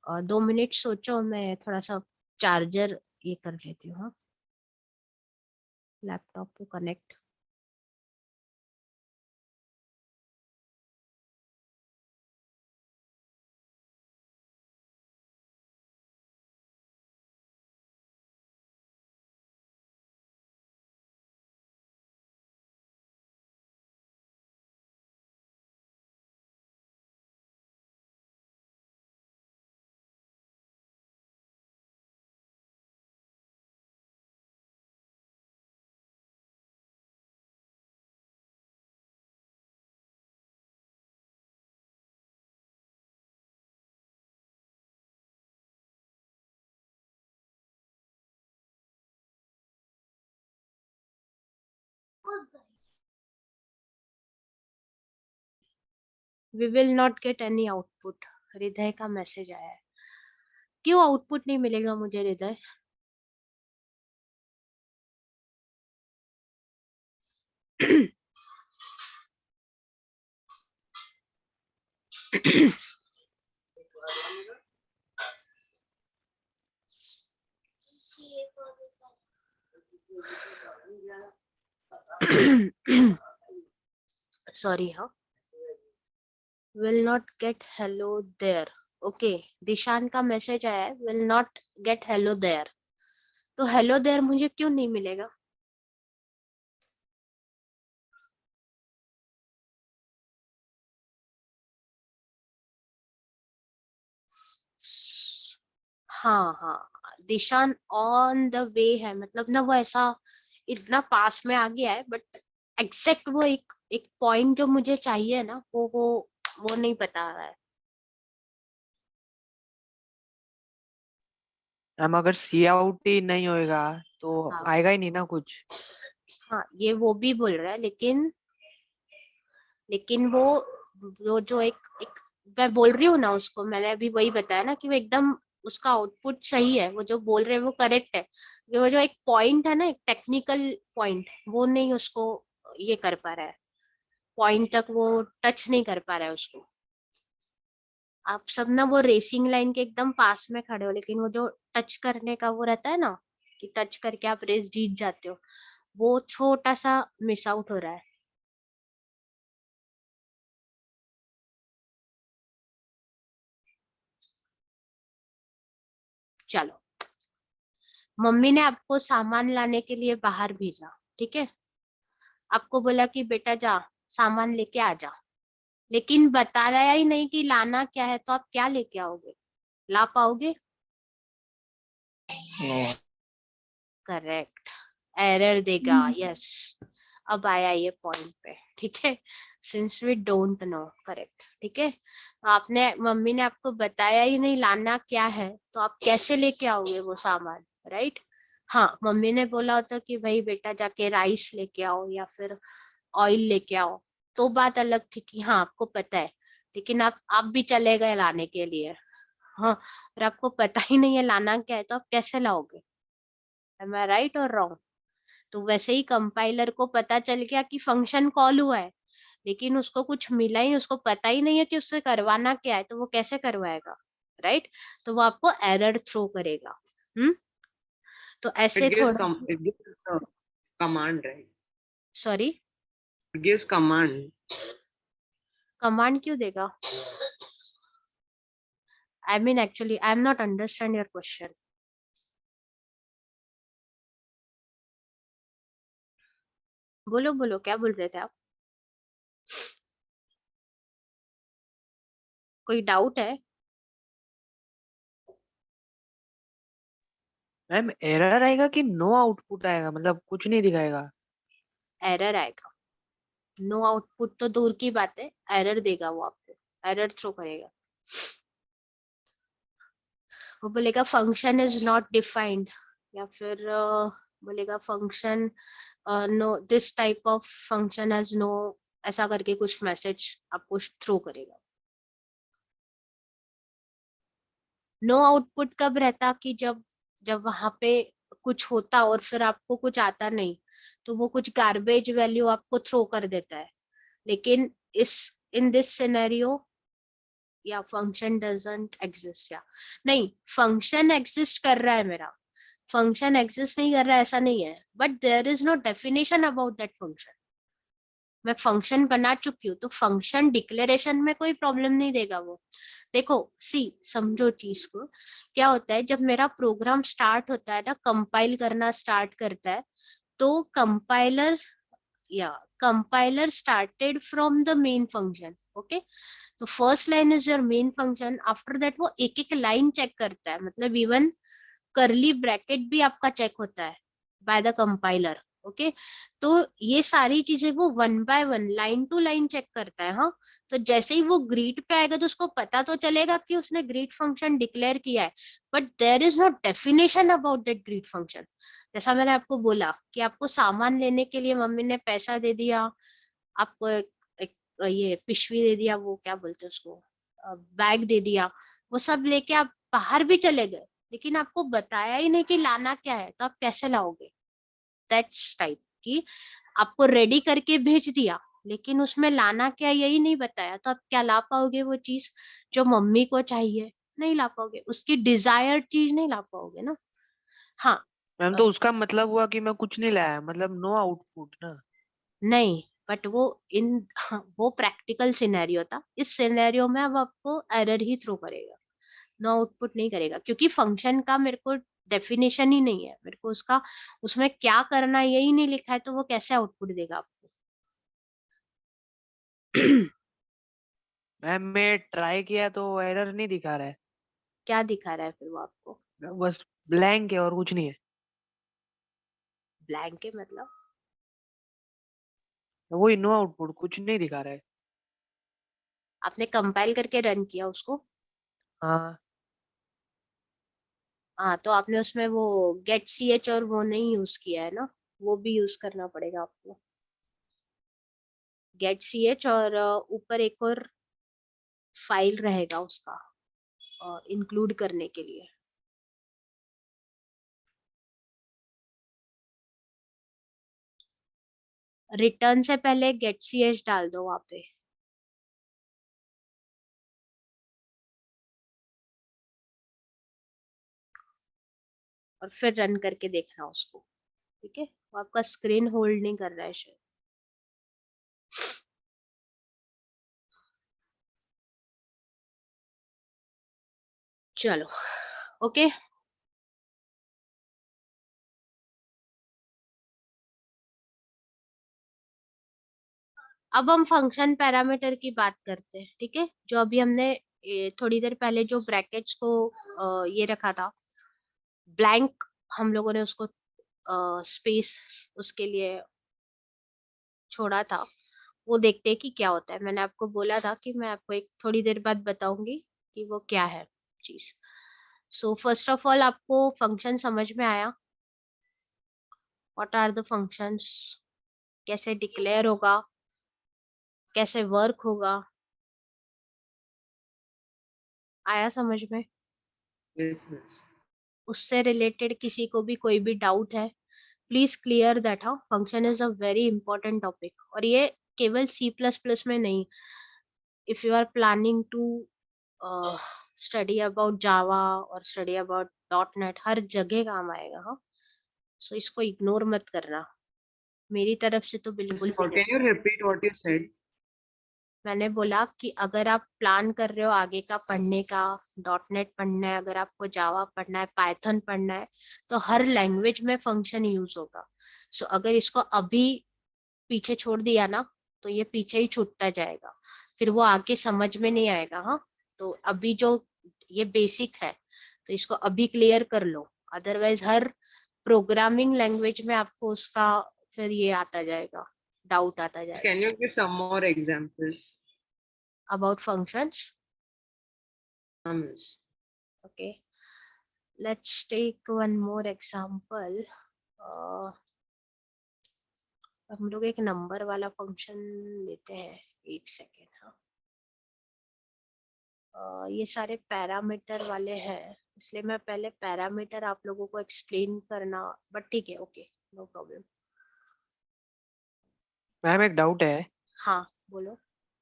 2 minute सोचो, मैं थोड़ा सा चार्जर ये कर लेती हूँ, हाँ, लैपटॉप को connect. We will not get any output, Hriday का मैसेज आया है। क्यों आउटपुट नहीं मिलेगा मुझे हृदय? सॉरी, हाँ, will not get hello there. Okay, Dishan का मैसेज आया है, will not get hello there. तो हेलो देयर मुझे क्यों नहीं मिलेगा? हाँ हाँ, दिशान ऑन द वे है, मतलब ना वो ऐसा इतना पास में आ गया है, बट एग्जैक्ट वो एक एक पॉइंट जो मुझे चाहिए ना, वो नहीं बता रहा है। मैम अगर सी आउट ही नहीं होएगा तो हाँ आएगा ही नहीं ना कुछ। हाँ, ये वो भी बोल रहा है, लेकिन वो जो एक एक मैं बोल रही हूँ ना उसको, मैंने अभी वही बताया ना कि वो एकदम उसका आउटपुट सही है, वो जो बोल रहे हैं वो करेक्ट है। वो जो एक पॉइंट है ना, एक टेक्निकल पॉइंट, वो नहीं उसको ये कर पा रहा है, पॉइंट तक वो टच नहीं कर पा रहा है उसको। आप सब ना वो रेसिंग लाइन के एकदम पास में खड़े हो, लेकिन वो जो टच करने का वो रहता है ना, कि टच करके आप रेस जीत जाते हो, वो छोटा सा मिस आउट हो रहा है। चलो, मम्मी ने आपको सामान लाने के लिए बाहर भेजा, ठीक है, आपको बोला कि बेटा जा सामान लेके आ जा, लेकिन बताया ही नहीं कि लाना क्या है, तो आप क्या लेके आओगे? ला पाओगे? No. करेक्ट, एरर देगा, यस। अब आया ये पॉइंट पे, ठीक है, since we don't know, correct, ठीक है। तो आपने, मम्मी ने आपको बताया ही नहीं लाना क्या है, तो आप कैसे लेके आओगे वो सामान, राइट? हाँ, मम्मी ने बोला होता कि भाई बेटा जाके राइस लेके आओ या फिर ऑयल लेके आओ, तो बात अलग थी कि हाँ आपको पता है, लेकिन आप भी चले गए लाने के लिए, हाँ, और आपको पता ही नहीं है लाना क्या है, तो आप कैसे लाओगे? एम आई राइट और रॉन्ग? तो वैसे ही कंपाइलर को पता चल गया कि फंक्शन कॉल हुआ है, लेकिन उसको कुछ मिला ही, उसको पता ही नहीं है कि उससे करवाना क्या है, तो वो कैसे करवाएगा, राइट? तो वो आपको एरर थ्रो करेगा। तो ऐसे It gives थोड़ा, it gives a command, right? Sorry, It gives command. Command क्यों देगा? I mean actually I am not understand your question. बोलो बोलो, क्या बोल रहे थे आप? कोई डाउट है? मैम एरर आएगा कि नो आउटपुट आएगा, मतलब कुछ नहीं दिखाएगा? एरर आएगा। नो आउटपुट तो दूर की बात है, एरर देगा वो आपको, एरर थ्रो करेगा। वो बोलेगा फंक्शन इज नॉट डिफाइंड, या फिर बोलेगा function no, this type of function has no, ऐसा करके कुछ मैसेज आपको थ्रो करेगा। नो आउटपुट कब रहता? कि जब जब वहां पे कुछ होता और फिर आपको कुछ आता नहीं, तो वो कुछ गार्बेज वैल्यू आपको थ्रो कर देता है। लेकिन इस इन दिस सिनेरियो या फंक्शन डजंट एग्जिस्ट, या नहीं, फंक्शन एग्जिस्ट कर रहा है मेरा, फंक्शन एग्जिस्ट नहीं कर रहा है ऐसा नहीं है, but there is no definition about that function. मैं फंक्शन बना चुकी हूँ तो फंक्शन डिक्लेरेशन में कोई प्रॉब्लम नहीं देगा वो। देखो सी, समझो चीज को, क्या होता है जब मेरा प्रोग्राम स्टार्ट होता है ना, कंपाइल करना स्टार्ट करता है, तो compiler started from the main function, okay. तो first line is your main function, after that वो एक एक लाइन चेक करता है, मतलब इवन करली ब्रैकेट भी आपका चेक होता है बाय द कंपाइलर, ओके। तो ये सारी चीजें वो one by one, line to line check करता है। हाँ, तो जैसे ही वो ग्रीट पे आएगा तो उसको पता तो चलेगा कि उसने ग्रीट फंक्शन डिक्लेयर किया है, but there is no definition about that greet function. जैसा मैंने आपको बोला कि आपको सामान लेने के लिए मम्मी ने पैसा दे दिया, आपको एक ये पिशवी दे दिया, वो क्या बोलते हैं उसको, बैग दे दिया, वो सब लेके आप बाहर भी चले गए, लेकिन आपको बताया ही नहीं कि लाना क्या है, तो आप कैसे लाओगे? दैट्स टाइप कि आपको रेडी करके भेज दिया, लेकिन उसमें लाना क्या यही नहीं बताया, तो आप क्या ला पाओगे? वो चीज जो मम्मी को चाहिए नहीं ला पाओगे, उसकी डिजायर्ड चीज नहीं ला पाओगे ना। हाँ, मैम तो उसका मतलब हुआ कि मैं कुछ नहीं लाया, मतलब नो आउटपुट ना। नहीं, बट वो वो प्रैक्टिकल सिनेरियो था, इस सिनेरियो में अब आपको एरर ही थ्रो करेगा, नो आउटपुट नहीं करेगा, क्योंकि फंक्शन का मेरे को डेफिनेशन ही नहीं है, मेरे को उसका उसमें क्या करना है यही नहीं लिखा है, तो वो कैसे आउटपुट देगा आपको? मैम मैं ट्राई किया तो एरर नहीं दिखा रहा है, क्या दिखा रहा है फिर वो आपको? बस ब्लैंक है और कुछ नहीं है। ब्लैंक है मतलब? वही नो आउटपुट, कुछ नहीं दिखा रहा है। आपने कंपाइल करके रन किया उसको? हाँ। हाँ, तो आपने उसमें वो गेट सी एच और वो नहीं यूज किया है ना, वो भी यूज करना पड़ेगा आपको, गेट सी एच, और ऊपर एक और फाइल रहेगा उसका इंक्लूड करने के लिए। रिटर्न से पहले गेट सी एच डाल दो वहां पे, और फिर रन करके देखना उसको, ठीक है? वो आपका स्क्रीन होल्ड नहीं कर रहा है शायद। चलो, ओके। अब हम फंक्शन पैरामीटर की बात करते हैं, ठीक है? जो अभी हमने थोड़ी देर पहले जो ब्रैकेट्स को ये रखा था ब्लैंक, हम लोगों ने उसको स्पेस उसके लिए छोड़ा था, वो देखते हैं कि क्या होता है। मैंने आपको बोला था कि मैं आपको एक थोड़ी देर बाद बताऊंगी कि वो क्या है चीज। सो फर्स्ट ऑफ ऑल, आपको फंक्शन समझ में आया? व्हाट आर द फंक्शंस, कैसे डिक्लेयर होगा, कैसे वर्क होगा, आया समझ में? Yes, yes. उससे रिलेटेड किसी को भी कोई भी डाउट है, प्लीज क्लियर दैट। हाँ, function is a very important topic, और ये केवल सी प्लस प्लस में नहीं, if you are planning to study about Java और स्टडी अबाउट डॉट नेट, हर जगह काम आएगा। हाँ, सो इसको इग्नोर मत करना, मेरी तरफ से तो बिल्कुल भी Can नहीं। you repeat what you said? मैंने बोला कि अगर आप प्लान कर रहे हो आगे का पढ़ने का, डॉट नेट पढ़ना है, अगर आपको जावा पढ़ना है, पाइथन पढ़ना है, तो हर लैंग्वेज में फंक्शन यूज होगा। सो अगर इसको अभी पीछे छोड़ दिया ना, तो ये पीछे ही छूटता जाएगा, फिर वो आगे समझ में नहीं आएगा। हाँ, तो अभी जो ये बेसिक है, तो इसको अभी क्लियर कर लो, अदरवाइज हर प्रोग्रामिंग लैंग्वेज में आपको उसका फिर ये आता जाएगा, डाउट आता जाएगा Can you give some more examples? About functions. Yes. Okay, let's take one more example. हम लोग एक नंबर वाला फंक्शन लेते हैं, एक सेकेंड। हाँ, ये सारे पैरामीटर वाले हैं, इसलिए मैं पहले पैरामीटर आप लोगों को एक्सप्लेन करना, बट ठीक है, ओके, नो प्रॉब्लम। मैम एक डाउट है। हाँ, बोलो।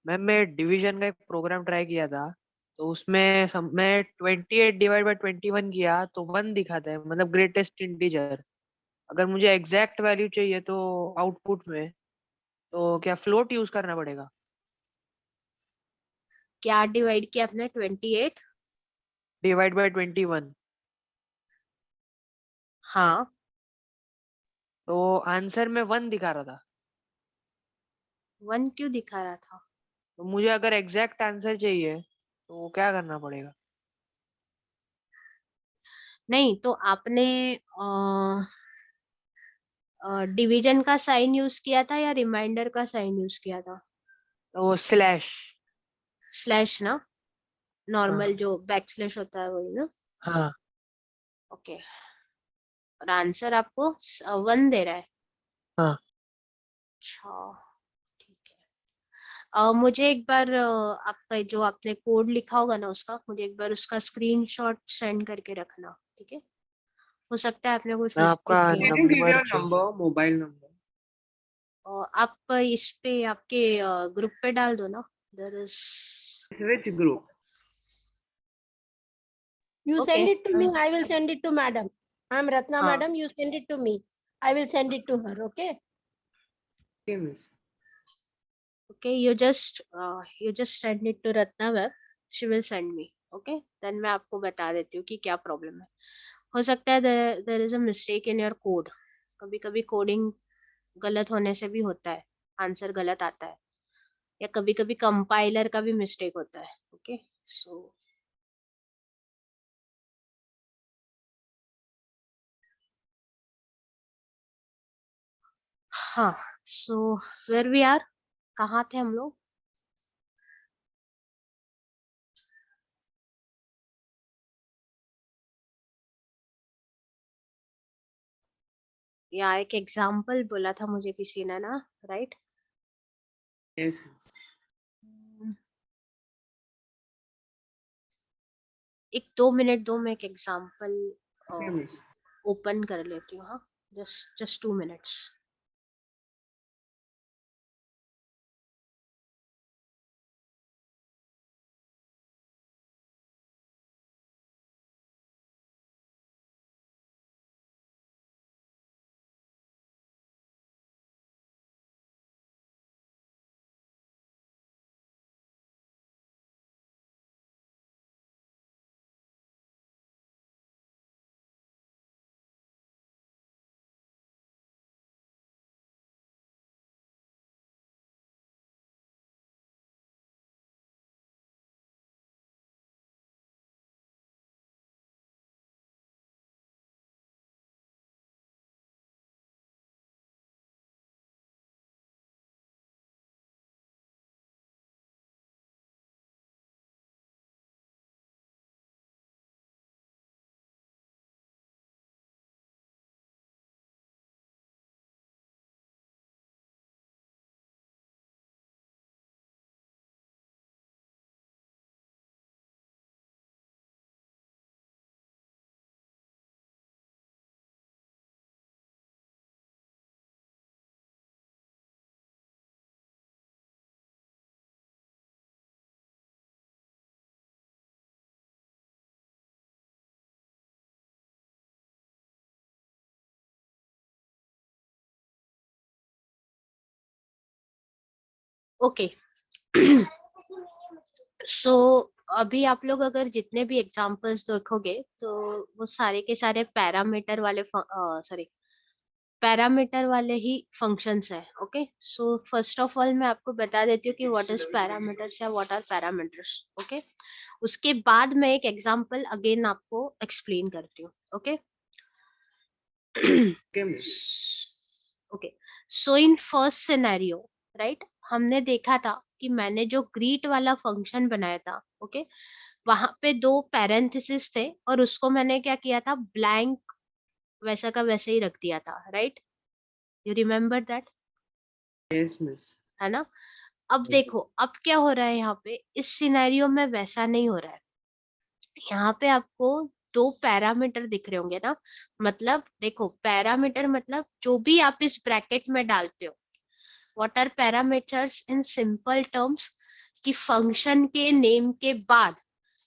मैम मैं डिवीजन का एक प्रोग्राम ट्राई किया था, तो उसमें मैं 28 डिवाइड बाय 21 किया तो 1 दिखाता है, मतलब ग्रेटेस्ट इंटीजर। अगर मुझे एग्जैक्ट वैल्यू चाहिए तो आउटपुट में, तो क्या फ्लोट यूज करना पड़ेगा? क्या डिवाइड किया आपने? 28? Divide by 21। हाँ, तो आंसर में 1 दिखा रहा था। 1 क्यों दिखा रहा था? तो मुझे अगर एग्जैक्ट आंसर चाहिए तो क्या करना पड़ेगा? नहीं तो आपने डिवीजन का साइन यूज किया था या रिमाइंडर का साइन यूज किया था? तो स्लैश। स्लैश ना, नॉर्मल हाँ जो बैक स्लैश होता है वही ना? हाँ ओके, और आंसर आपको 1 दे रहा है? हाँ। अच्छा, ठीक है। मुझे एक बार आपका जो आपने कोड लिखा होगा ना उसका, मुझे एक बार उसका स्क्रीनशॉट सेंड करके रखना, ठीक है? हो सकता है आपने कुछ मैं आपका मिस्टेक किया Can हो। you give नंबर your चाहिए। number, mobile number? और आप इस पे आपके ग्रुप पे डाल दो ना, there is. Which group? You okay, send it to me, I will send it to madam. I'm Ratna हाँ, madam, you send it to me. I will send it to her, okay? Okay, miss. Okay, you just send it to Ratna ma'am, she will send me, okay? Then मैं आपको बता देती हूँ कि क्या problem है। हो सकता है there is a mistake in your code. कभी कभी कोडिंग गलत होने से भी होता है, आंसर गलत आता है, या कभी कभी कंपाइलर का भी मिस्टेक होता है। ओके, सो हाँ, सो वेयर वी आर, कहाँ थे हम लोग? या एक एग्जाम्पल बोला था मुझे किसी ने ना, राइट? Yes, miss. एक 2 मिनट दो, मैं एक एग्जाम्पल Okay, miss. ओपन कर लेती हूँ। हाँ, जस्ट 2 मिनट्स। ओके, सो अभी आप लोग अगर जितने भी एग्जांपल्स देखोगे तो वो सारे के सारे पैरामीटर वाले सॉरी पैरामीटर वाले ही फंक्शंस है। Okay, so first of all मैं आपको बता देती हूँ कि व्हाट इज पैरामीटर्स या व्हाट आर पैरामीटर्स। ओके, उसके बाद मैं एक एग्जांपल अगेन आपको एक्सप्लेन करती हूँ। Okay Okay, miss. Okay, so in first scenario, right, हमने देखा था कि मैंने जो ग्रीट वाला फंक्शन बनाया था, ओके, वहां पे 2 पैरेंथेसिस थे और उसको मैंने क्या किया था, ब्लैंक वैसा का वैसे ही रख दिया था, right? You remember that, Yes, miss. है ना? अब Yes. देखो अब क्या हो रहा है यहाँ पे, इस सिनेरियो में वैसा नहीं हो रहा है। यहाँ पे आपको 2 पैरामीटर दिख रहे होंगे ना, मतलब देखो पैरामीटर मतलब जो भी आप इस ब्रैकेट में डालते हो। What are parameters in simple terms, कि फंक्शन के नेम के बाद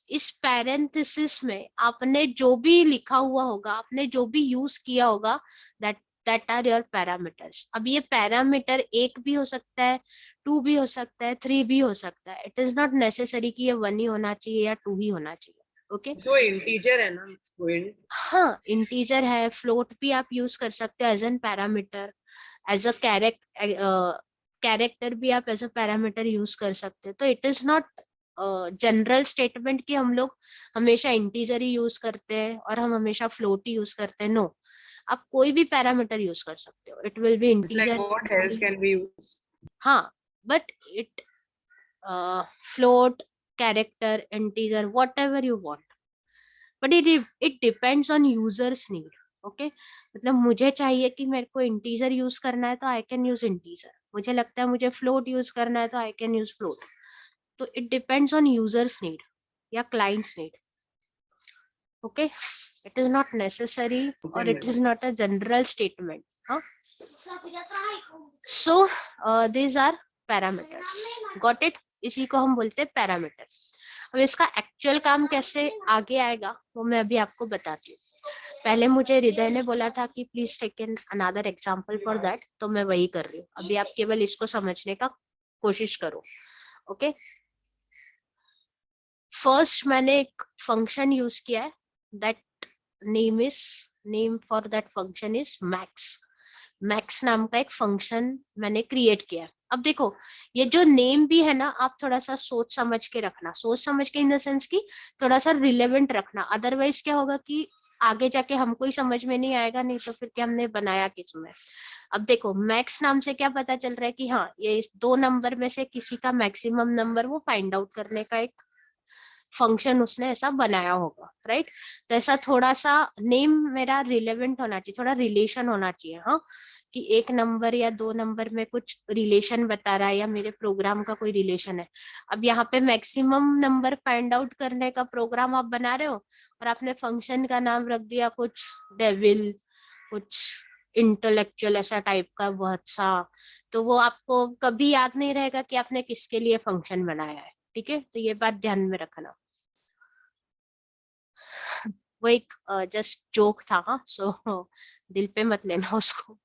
इस पैरेंथेसिस में आपने जो भी लिखा हुआ होगा, आपने जो भी यूज किया होगा, दैट आर योर पैरामीटर्स। अब ये पैरामीटर 1 भी हो सकता है, 2 भी हो सकता है, 3 भी हो सकता है। इट इज नॉट नेसेसरी कि ये 1 ही होना चाहिए या 2 ही होना चाहिए। ओके So integer है ना, so हाँ, इंटीजर है, फ्लोट भी आप यूज कर सकते हो as an parameter, as a character भी आप एज अ पैरामीटर यूज कर सकते हो। तो it is not general statement कि हम लोग हमेशा इंटीजर ही यूज करते हैं और हम हमेशा फ्लोट ही यूज करते हैं। नो, आप कोई भी पैरामीटर यूज कर सकते हो। It will be it's like integer. what else can we use? हाँ, but it float, character, integer, whatever you want, but it depends on users need. Okay मतलब मुझे चाहिए कि मेरे को इंटीजर यूज करना है तो आई कैन यूज इंटीजर, मुझे लगता है मुझे फ्लोट यूज करना है तो आई कैन यूज फ्लोट। तो it depends on users need या clients need. Okay, it is not necessary और it is not a general statement. हाँ, so these are parameters, got it? इसी को हम बोलते हैं पैरामीटर। अब इसका एक्चुअल काम कैसे आगे आएगा वो मैं अभी आपको बताती हूँ। पहले मुझे हृदय ने बोला था कि please take an another example for that, तो मैं वही कर रही हूँ। अभी आप केवल इसको समझने का कोशिश करो। ओके, फर्स्ट मैंने एक फंक्शन यूज किया है, that name for that function is max. Max नाम का एक फंक्शन मैंने क्रिएट किया है। अब देखो, ये जो नेम भी है ना, आप थोड़ा सा सोच समझ के रखना। सोच समझ के इन द सेंस की थोड़ा सा रिलेवेंट रखना, अदरवाइज क्या होगा कि आगे जाके हमको ही समझ में नहीं आएगा, नहीं तो फिर क्या हमने बनाया किस में। अब देखो, मैक्स नाम से क्या पता चल रहा है कि हाँ, ये इस 2 नंबर में से किसी का मैक्सिमम नंबर वो फाइंड आउट करने का एक फंक्शन उसने ऐसा बनाया होगा, राइट? तो ऐसा थोड़ा सा नेम मेरा रिलेवेंट होना चाहिए, थोड़ा रिलेशन होना चाहिए। हाँ, कि 1 नंबर या 2 नंबर में कुछ रिलेशन बता रहा है या मेरे प्रोग्राम का कोई रिलेशन है। अब यहाँ पे मैक्सिमम नंबर फाइंड आउट करने का प्रोग्राम आप बना रहे हो और आपने फंक्शन का नाम रख दिया कुछ डेविल, कुछ इंटेलेक्चुअल, ऐसा टाइप का बहुत सा, तो वो आपको कभी याद नहीं रहेगा कि आपने किसके लिए फंक्शन बनाया है। ठीक है, तो ये बात ध्यान में रखना। वो एक जस्ट जोक था। हाँ, सो दिल पे मत लेना उसको।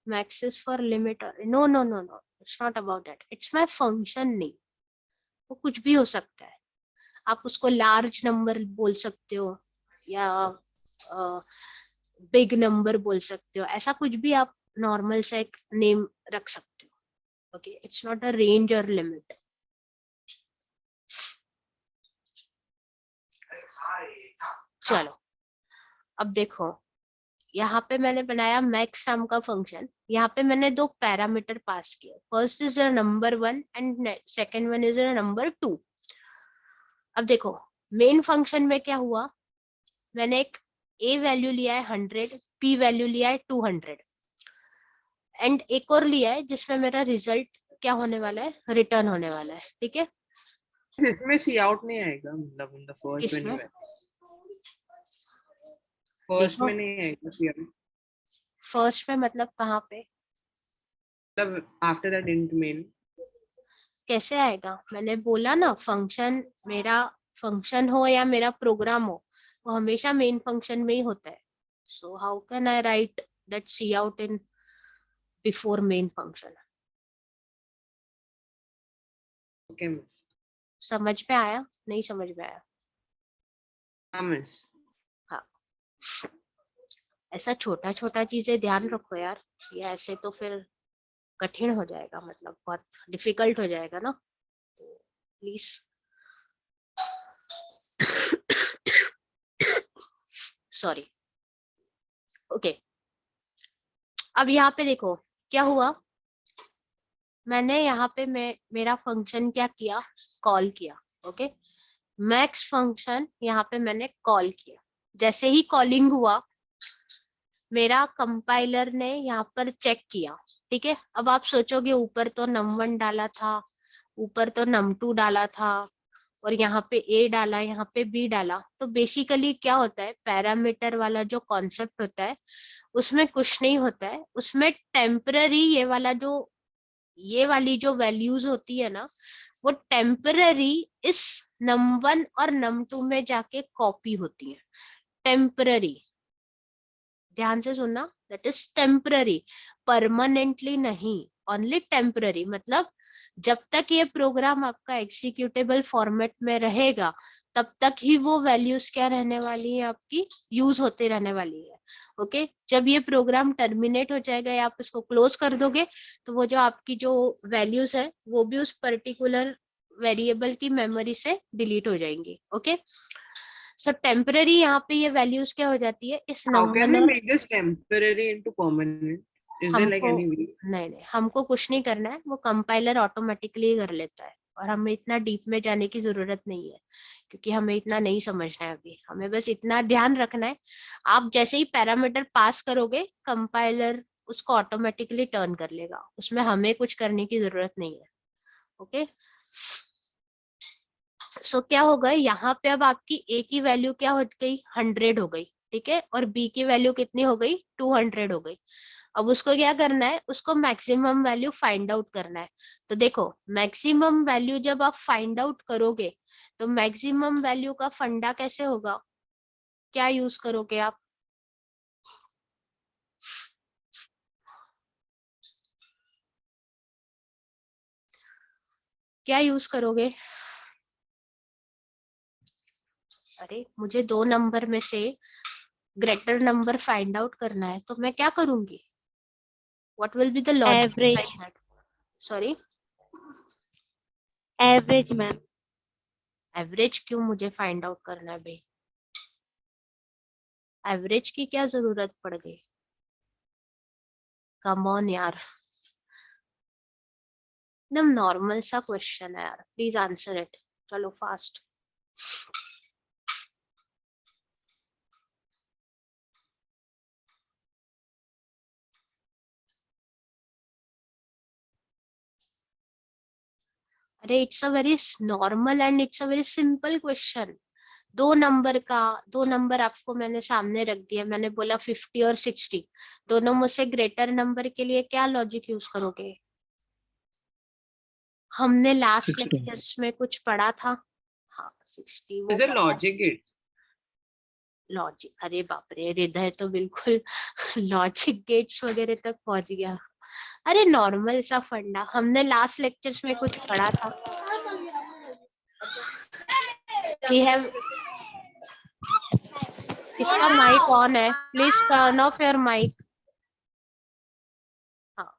Max is for limit, no no no no, it's not about that, it's my function name. वो कुछ भी हो सकता है, आप उसको लार्ज नंबर बोल सकते हो या बिग नंबर बोल सकते हो, ऐसा कुछ भी आप नॉर्मल सा एक नेम रख सकते हो। Okay, it's not a range और लिमिट। चलो, अब देखो, यहाँ पे मैंने बनाया मैक्स नाम का फंक्शन। यहाँ पे मैंने 2 पैरामीटर पास किए, first is number 1 and second one is number 2। अब देखो, मेन फंक्शन में क्या हुआ, मैंने एक a वैल्यू लिया है 100, p वैल्यू लिया है 200 एंड एक और लिया है जिसमें मेरा रिजल्ट क्या होने वाला है, रिटर्न होने वाला है। ठीक है, इसमें सी आउट नहीं आएगा, मतलब इन द फर्स्ट इसमें व्हेन फर्स्ट देखो, में नहीं आएगा सी आउट, फर्स्ट में मतलब कहाँ पे, मतलब आफ्टर दैट इंट मेन। कैसे आएगा? मैंने बोला ना, फंक्शन, मेरा फंक्शन हो या मेरा प्रोग्राम हो, वो हमेशा मेन फंक्शन में ही होता है। So how can I write that cout in before main function? Okay miss, समझ में आया? नहीं समझ में आया? हाँ मिस। हाँ, ऐसा छोटा छोटा चीजें ध्यान रखो यार, ये ऐसे तो फिर कठिन हो जाएगा, मतलब बहुत डिफिकल्ट हो जाएगा ना, प्लीज। सॉरी। ओके, अब यहाँ पे देखो क्या हुआ, मैंने यहाँ पे मेरा फंक्शन क्या किया, कॉल किया। ओके, मैक्स फंक्शन यहाँ पे मैंने कॉल किया। जैसे ही कॉलिंग हुआ, मेरा कंपाइलर ने यहाँ पर चेक किया। ठीक है, अब आप सोचोगे ऊपर तो num1 डाला था, ऊपर तो num2 डाला था, और यहाँ पे a डाला, यहाँ पे b डाला। तो बेसिकली क्या होता है, पैरामीटर वाला जो कॉन्सेप्ट होता है उसमें कुछ नहीं होता है, उसमें टेम्पररी ये वाली जो वैल्यूज होती है ना, वो टेम्पररी इस num1 और num2 में जाके कॉपी होती है, टेम्पररी। ध्यान से सुनना, दैट इज टेम्पररी, परमानेंटली नहीं, ओनली टेम्पररी। मतलब जब तक ये प्रोग्राम आपका एग्जीक्यूटेबल फॉर्मेट में रहेगा तब तक ही वो वैल्यूज क्या रहने वाली है, आपकी यूज होते रहने वाली है। ओके, जब ये प्रोग्राम टर्मिनेट हो जाएगा या आप इसको क्लोज कर दोगे तो वो जो आपकी जो वैल्यूज है वो भी उस पर्टिकुलर वेरिएबल की मेमोरी से डिलीट हो जाएंगी। ओके, सो टेम्पररी यहाँ पे ये वैल्यूज क्या हो जाती है, इस How can we number. make this temporary into permanent? Is there like हमको any way? नहीं नहीं, हमको कुछ नहीं करना है, वो कंपाइलर ऑटोमेटिकली कर लेता है और हमें इतना डीप में जाने की जरूरत नहीं है क्योंकि हमें इतना नहीं समझना है अभी। हमें बस इतना ध्यान रखना है, आप जैसे ही पैरामीटर पास करोगे कंपाइलर उसको ऑटोमेटिकली टर्न कर लेगा, उसमें हमें कुछ करने की जरूरत नहीं है। ओके, सो क्या होगा यहाँ पे, अब आपकी ए की वैल्यू क्या हो गई, 100 हो गई, ठीक है, और बी की वैल्यू कितनी हो गई, 200 हो गई। अब उसको क्या करना है, उसको मैक्सिमम वैल्यू फाइंड आउट करना है। तो देखो मैक्सिमम वैल्यू जब आप फाइंड आउट करोगे तो मैक्सिमम वैल्यू का फंडा कैसे होगा, क्या यूज करोगे आप, क्या यूज करोगे। अरे मुझे 2 नंबर में से ग्रेटर नंबर फाइंड आउट करना है तो मैं क्या करूंगी, what will be the logic Average. Behind that. Sorry, Average, ma'am. Average क्यों मुझे फाइंड आउट करना है भाई, एवरेज की क्या जरूरत पड़ गई, कम ऑन यार, एकदम नॉर्मल सा क्वेश्चन है यार, प्लीज आंसर इट, चलो फास्ट। अरे it's a very normal and it's a very simple question. 2 number आपको मैंने सामने रख दिया, मैंने बोला 50 और 60, दोनों मुझसे ग्रेटर नंबर के लिए क्या लॉजिक यूज करोगे, हमने लास्ट 60. लेक्चर्स में कुछ पढ़ा था। हाँ 60 वो Is it logic gates? Logic, अरे बाप रे, हृदय तो बिल्कुल लॉजिक गेट्स वगैरह तक पहुंच गया। अरे नॉर्मल सा फंडा हमने लास्ट लेक्चर्स में कुछ पढ़ा था। वी हैव, इसका माइक ऑन है, please turn off your mic. हाँ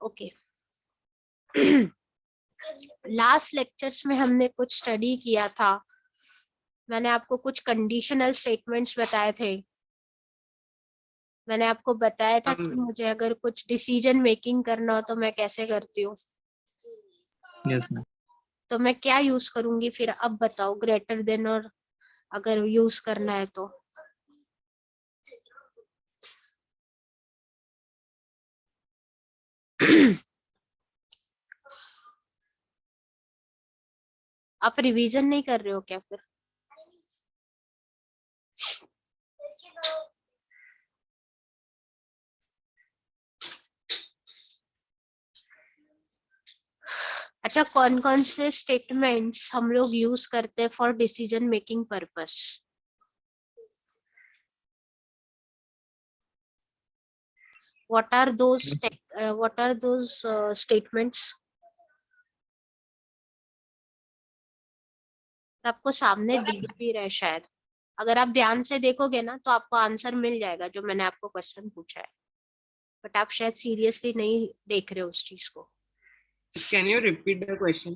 ओके, लास्ट लेक्चर्स में हमने कुछ स्टडी किया था, मैंने आपको कुछ कंडीशनल स्टेटमेंट्स बताए थे, मैंने आपको बताया था कि मुझे अगर कुछ डिसीजन मेकिंग करना हो तो मैं कैसे करती हूँ। Yes, ma'am. तो मैं क्या यूज करूंगी फिर, अब बताओ, ग्रेटर देन और अगर यूज करना है तो। आप रिवीजन नहीं कर रहे हो क्या फिर, अच्छा कौन कौन से स्टेटमेंट्स हम लोग यूज करते हैं for decision making purpose, what are those statements, आपको सामने दिख भी रहा है शायद, अगर आप ध्यान से देखोगे ना तो आपको आंसर मिल जाएगा जो मैंने आपको क्वेश्चन पूछा है, बट आप शायद सीरियसली नहीं देख रहे हो उस चीज को। Can you repeat the question?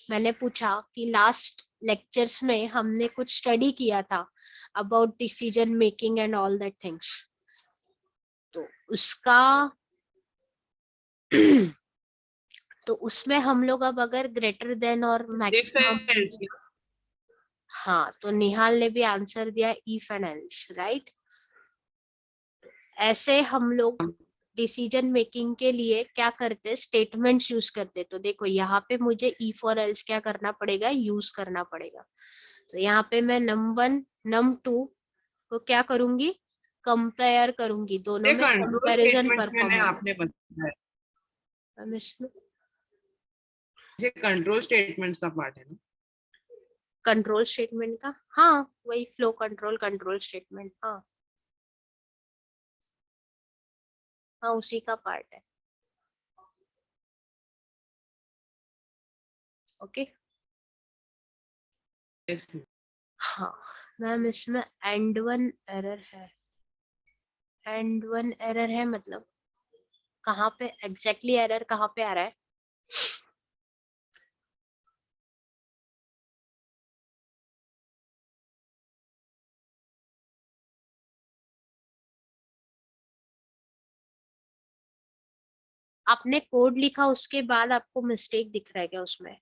मैंने पूछा कि लास्ट लेक्चर्स में हमने कुछ स्टडी किया था about decision making and all that things, तो उसका तो उसमें हम लोग अब अगर ग्रेटर देन और If मैक्सिमम, else, हाँ तो निहाल ने भी आंसर दिया इफ एंड एल्स, राइट। ऐसे हम लोग डिसीजन मेकिंग के लिए क्या करते, स्टेटमेंट्स यूज करते। तो देखो यहाँ पे मुझे इफ और एल्स क्या करना पड़ेगा, यूज करना पड़ेगा। तो यहाँ पे मैं num1 num2 को क्या करूंगी, कंपेयर करूंगी, दोनों ये में कंट्रोल कंपैरिजन स्टेटमेंट्स परफॉर्म मैंने होगा। आपने बताया। इसमें ये कंट्रोल स्टेटमेंट्स का पार्ट है ना? कंट्रोल स्टेटमेंट का, हाँ वही फ्लो कंट्रोल, कंट्रोल स्टेटमेंट, हाँ हाँ उसी का पार्ट है। Okay Yes, ma'am. हाँ मैम, इसमें एंड वन एरर है। एंड वन एरर है मतलब कहाँ पे एग्जैक्टली एरर कहाँ पे आ रहा है? आपने कोड लिखा उसके बाद आपको मिस्टेक दिख रहा है क्या उसमें?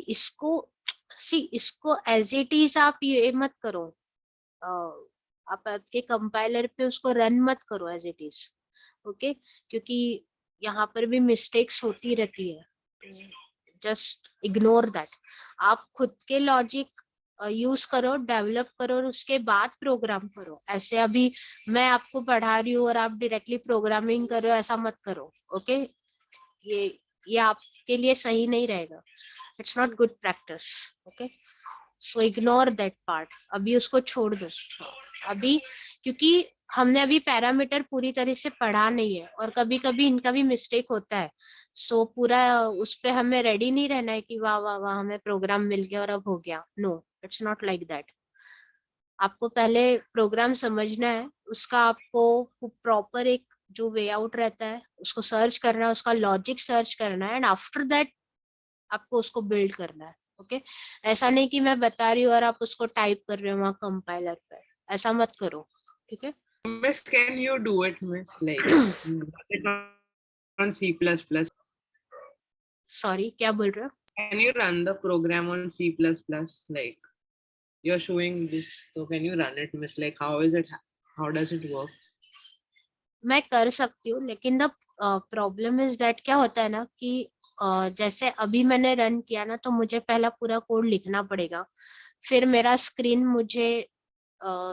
इसको एज इट इज आप ये मत करो। अ, आप आपके कंपाइलर पे उसको रन मत करो एज इट इज। ओके, क्योंकि यहाँ पर भी मिस्टेक्स होती रहती है, जस्ट इग्नोर दैट। आप खुद के लॉजिक यूज करो, डेवलप करो और उसके बाद प्रोग्राम करो। ऐसे अभी मैं आपको पढ़ा रही हूँ और आप डायरेक्टली प्रोग्रामिंग कर रहे हो, ऐसा मत करो। ओके, ये आपके लिए सही नहीं रहेगा। It's not good practice. Okay, so ignore that part, अभी उसको छोड़ दो अभी, क्योंकि हमने अभी पैरामीटर पूरी तरह से पढ़ा नहीं है और कभी कभी इनका भी मिस्टेक होता है। सो पूरा उस पे हमें रेडी नहीं रहना है कि वाह वाह वाह हमें प्रोग्राम मिल गया और अब हो गया। No, it's not like that. आपको पहले प्रोग्राम समझना है, उसका आपको प्रॉपर एक जो वे आउट रहता है उसको सर्च करना है, उसका लॉजिक सर्च करना है एंड आफ्टर दैट आपको उसको बिल्ड करना है। ओके, ऐसा नहीं कि मैं बता रही हूँ और आप उसको टाइप कर रहे हो वहाँ कंपाइलर पे, ऐसा मत करो। ठीक है? Miss, can you do it, Miss? Like on C++. Sorry, क्या बोल रहे हो? Can you run the program on C++? Like you're showing this, so can you run it, Miss? Like how is it? How does it work? मैं कर सकती हूँ, लेकिन the problem is that क्या होता है ना कि जैसे अभी मैंने रन किया ना, तो मुझे पहला पूरा कोड लिखना पड़ेगा, फिर मेरा स्क्रीन मुझे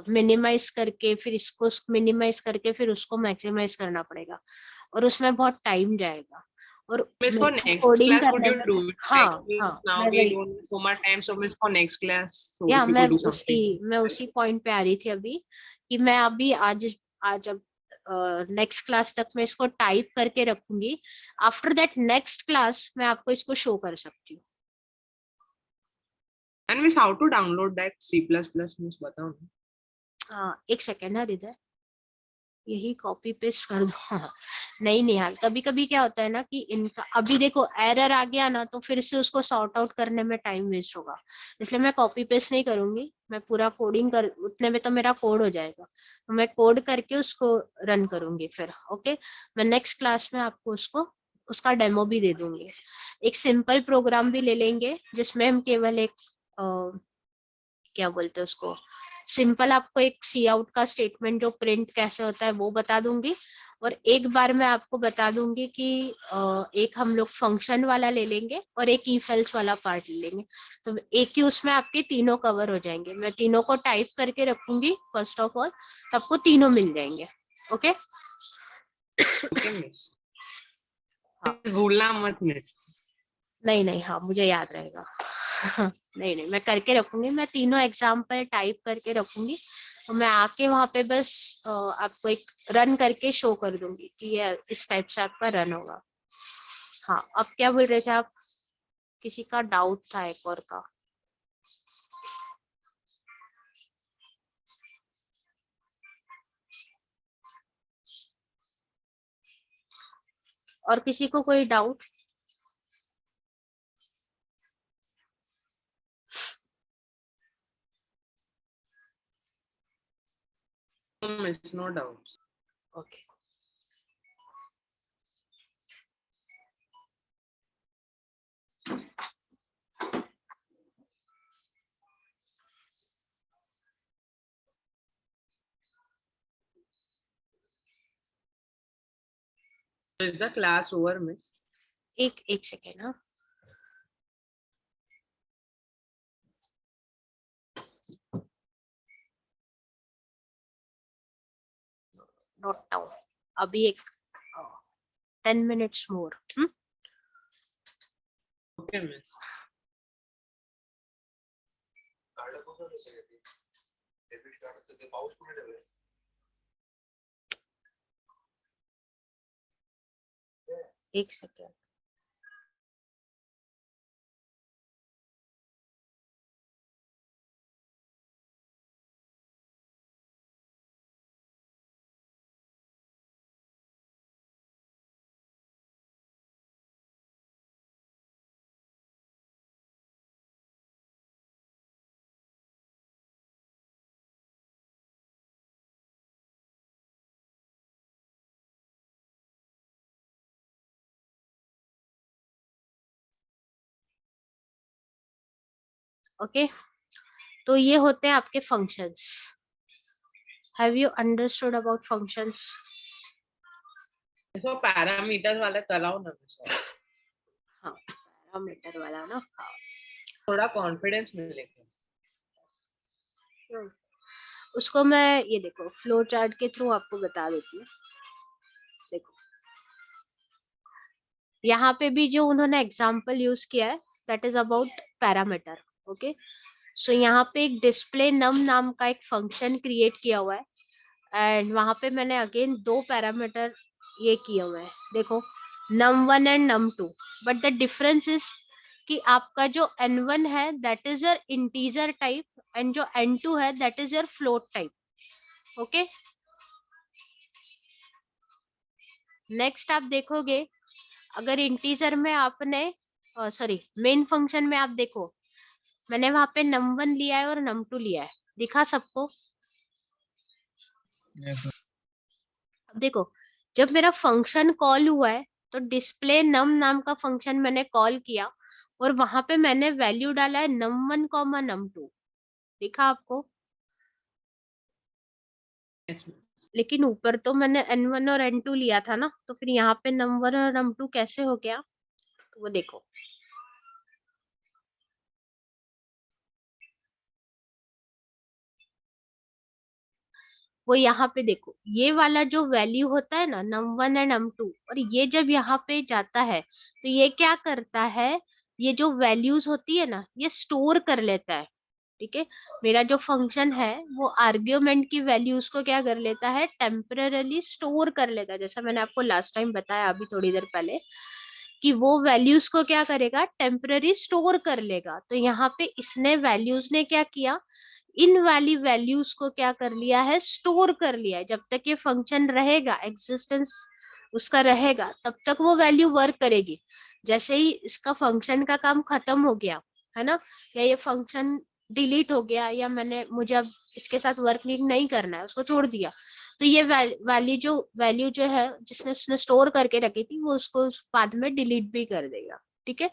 मिनिमाइज करके, फिर इसको मिनिमाइज करके, फिर उसको मैक्सिमाइज करना पड़ेगा और उसमें बहुत टाइम जाएगा। और Miss, for next coding class, would करने you में, do it? हाँ Like हाँ, means now मैं we वही, don't have so much time, so Miss, for next class, so या if you could do something. मैं उसी पॉइंट पे आ रही थी अभी, कि मैं अभी आज आज अब नेक्स्ट क्लास तक मैं इसको टाइप करके रखूंगी। आफ्टर दैट नेक्स्ट क्लास मैं आपको इसको शो कर सकती हूँ। And Miss, how to download that C++? Miss, बताओ ना. हाँ एक सेकेंड है हृदय, यही कॉपी पेस्ट कर दो। हाँ, नहीं निहाल, कभी कभी क्या होता है ना कि इनका अभी देखो एरर आ गया ना, तो फिर से उसको सॉर्ट आउट करने में टाइम वेस्ट होगा, इसलिए मैं कॉपी पेस्ट नहीं करूंगी। मैं पूरा कोडिंग कर, उतने में तो मेरा कोड हो जाएगा, तो मैं कोड करके उसको रन करूंगी फिर। ओके, मैं नेक्स्ट क्लास में आपको उसको उसका डेमो भी दे दूंगी। एक सिंपल प्रोग्राम भी ले लेंगे जिसमें हम केवल एक क्या बोलते हैं उसको, सिंपल आपको एक सी आउट का स्टेटमेंट जो प्रिंट कैसे होता है वो बता दूंगी, और एक बार मैं आपको बता दूंगी कि एक हम लोग फंक्शन वाला ले लेंगे और एक इफ एल्स वाला पार्ट ले लेंगे, तो एक ही उसमें आपके तीनों कवर हो जाएंगे। मैं तीनों को टाइप करके रखूंगी फर्स्ट ऑफ ऑल, तो आपको तीनों मिल जाएंगे। Okay Okay, Miss. हाँ, भूलना मत, Miss. नहीं नहीं, हाँ मुझे याद रहेगा। नहीं नहीं, मैं करके रखूंगी, मैं तीनों एग्जाम्पल टाइप करके रखूंगी, तो मैं आके वहां पे बस आपको एक रन करके शो कर दूंगी कि ये इस टाइप से आपका रन होगा। हाँ, अब क्या बोल रहे थे आप? किसी का डाउट था एक और का? और किसी को कोई doubt? No, Miss, no doubts. Okay, So is the class over, Miss? एक सेकेंड। हाँ, नोट डाउन. अभी एक 10 minutes more. Okay, miss. एक सेकेंड. ओके, तो ये होते हैं आपके functions. Have you understood about functions? So parameters वाला कराओ ना miss. हाँ, पैरामीटर वाला ना. हाँ, थोड़ा कॉन्फिडेंस मिलेगा. उसको मैं ये देखो फ्लो चार्ट के थ्रू आपको बता देती हूँ. देखो यहाँ पे भी जो उन्होंने एग्जांपल यूज किया है that is about parameter. Okay, so यहाँ पे एक डिस्प्ले नम नाम का एक फंक्शन क्रिएट किया हुआ है एंड वहां पे मैंने अगेन दो पैरामीटर ये किए हुए हैं. देखो num1 and num2, but the difference is कि आपका जो n1 है that is your integer type and जो n2 है that is your float type. Okay, next आप देखोगे अगर इंटीजर में आपने सॉरी मेन फंक्शन में आप देखो मैंने वहां पे num1 लिया है और num2 लिया है. दिखा सबको? Yes, ma'am. अब देखो जब मेरा फंक्शन कॉल हुआ है तो डिस्प्ले नम नाम का फंक्शन मैंने कॉल किया और वहां पे मैंने वैल्यू डाला है num1, num2. दिखा आपको? Yes, miss. लेकिन ऊपर तो मैंने n1 और n2 लिया था ना, तो फिर यहाँ पे num1 और num2 कैसे हो गया? तो वो देखो वो यहाँ पे देखो ये वाला जो वैल्यू होता है ना num1 एंड num2, और ये जब यहाँ पे जाता है तो ये क्या करता है, ये जो वैल्यूज होती है ना ये स्टोर कर लेता है. ठीक है, मेरा जो फंक्शन है वो आर्ग्यूमेंट की वैल्यूज को क्या कर लेता है, टेम्पररी स्टोर कर लेता है. जैसा मैंने आपको लास्ट टाइम बताया अभी थोड़ी देर पहले कि वो वैल्यूज को क्या करेगा, टेम्पररी स्टोर कर लेगा. तो यहाँ पे इसने वैल्यूज ने क्या किया, इन वाली वैल्यूज को क्या कर लिया है, स्टोर कर लिया है. जब तक ये फंक्शन रहेगा, एग्जिस्टेंस उसका रहेगा, तब तक वो वैल्यू वर्क करेगी. जैसे ही इसका फंक्शन का काम खत्म हो गया है ना, या ये फंक्शन डिलीट हो गया या मुझे अब इसके साथ वर्क नहीं करना है, उसको छोड़ दिया, तो ये वैल्यू जो है जिसने उसने स्टोर करके रखी थी वो उसको बाद में डिलीट भी कर देगा. ठीक है,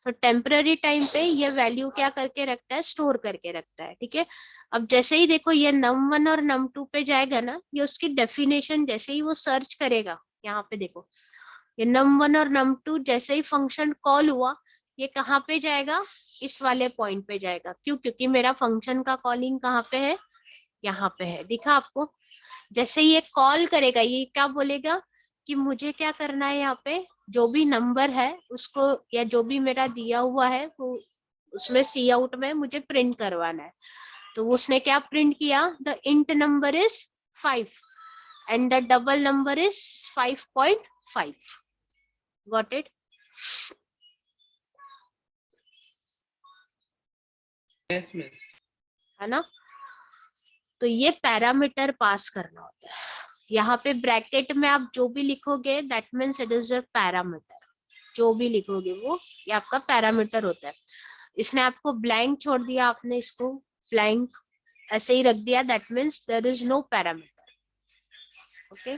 तो टेम्पररी टाइम पे ये वैल्यू क्या करके रखता है, स्टोर करके रखता है. ठीक है, अब जैसे ही देखो ये num1 और num2 पे जाएगा ना, ये उसकी डेफिनेशन जैसे ही वो सर्च करेगा, यहाँ पे देखो ये num1 और num2 जैसे ही फंक्शन कॉल हुआ ये कहाँ पे जाएगा, इस वाले पॉइंट पे जाएगा. क्यों? क्योंकि मेरा फंक्शन का कॉलिंग कहाँ पे है, यहाँ पे है. दिखा आपको? जैसे ये कॉल करेगा ये क्या बोलेगा कि मुझे क्या करना है, यहाँ पे जो भी नंबर है उसको या जो भी मेरा दिया हुआ है वो उसमें सी आउट में मुझे प्रिंट करवाना है. तो उसने क्या प्रिंट किया, the int number is 5 and the double number is 5.5. Got it? Yes, miss. है ना? तो ये पैरामीटर पास करना होता है. यहाँ पे ब्रैकेट में आप जो भी लिखोगे that means it is your parameter. जो भी लिखोगे वो ये आपका पैरामीटर होता है. इसने आपको ब्लैंक छोड़ दिया, आपने इसको ब्लैंक ऐसे ही रख दिया, that means there is no parameter. Okay,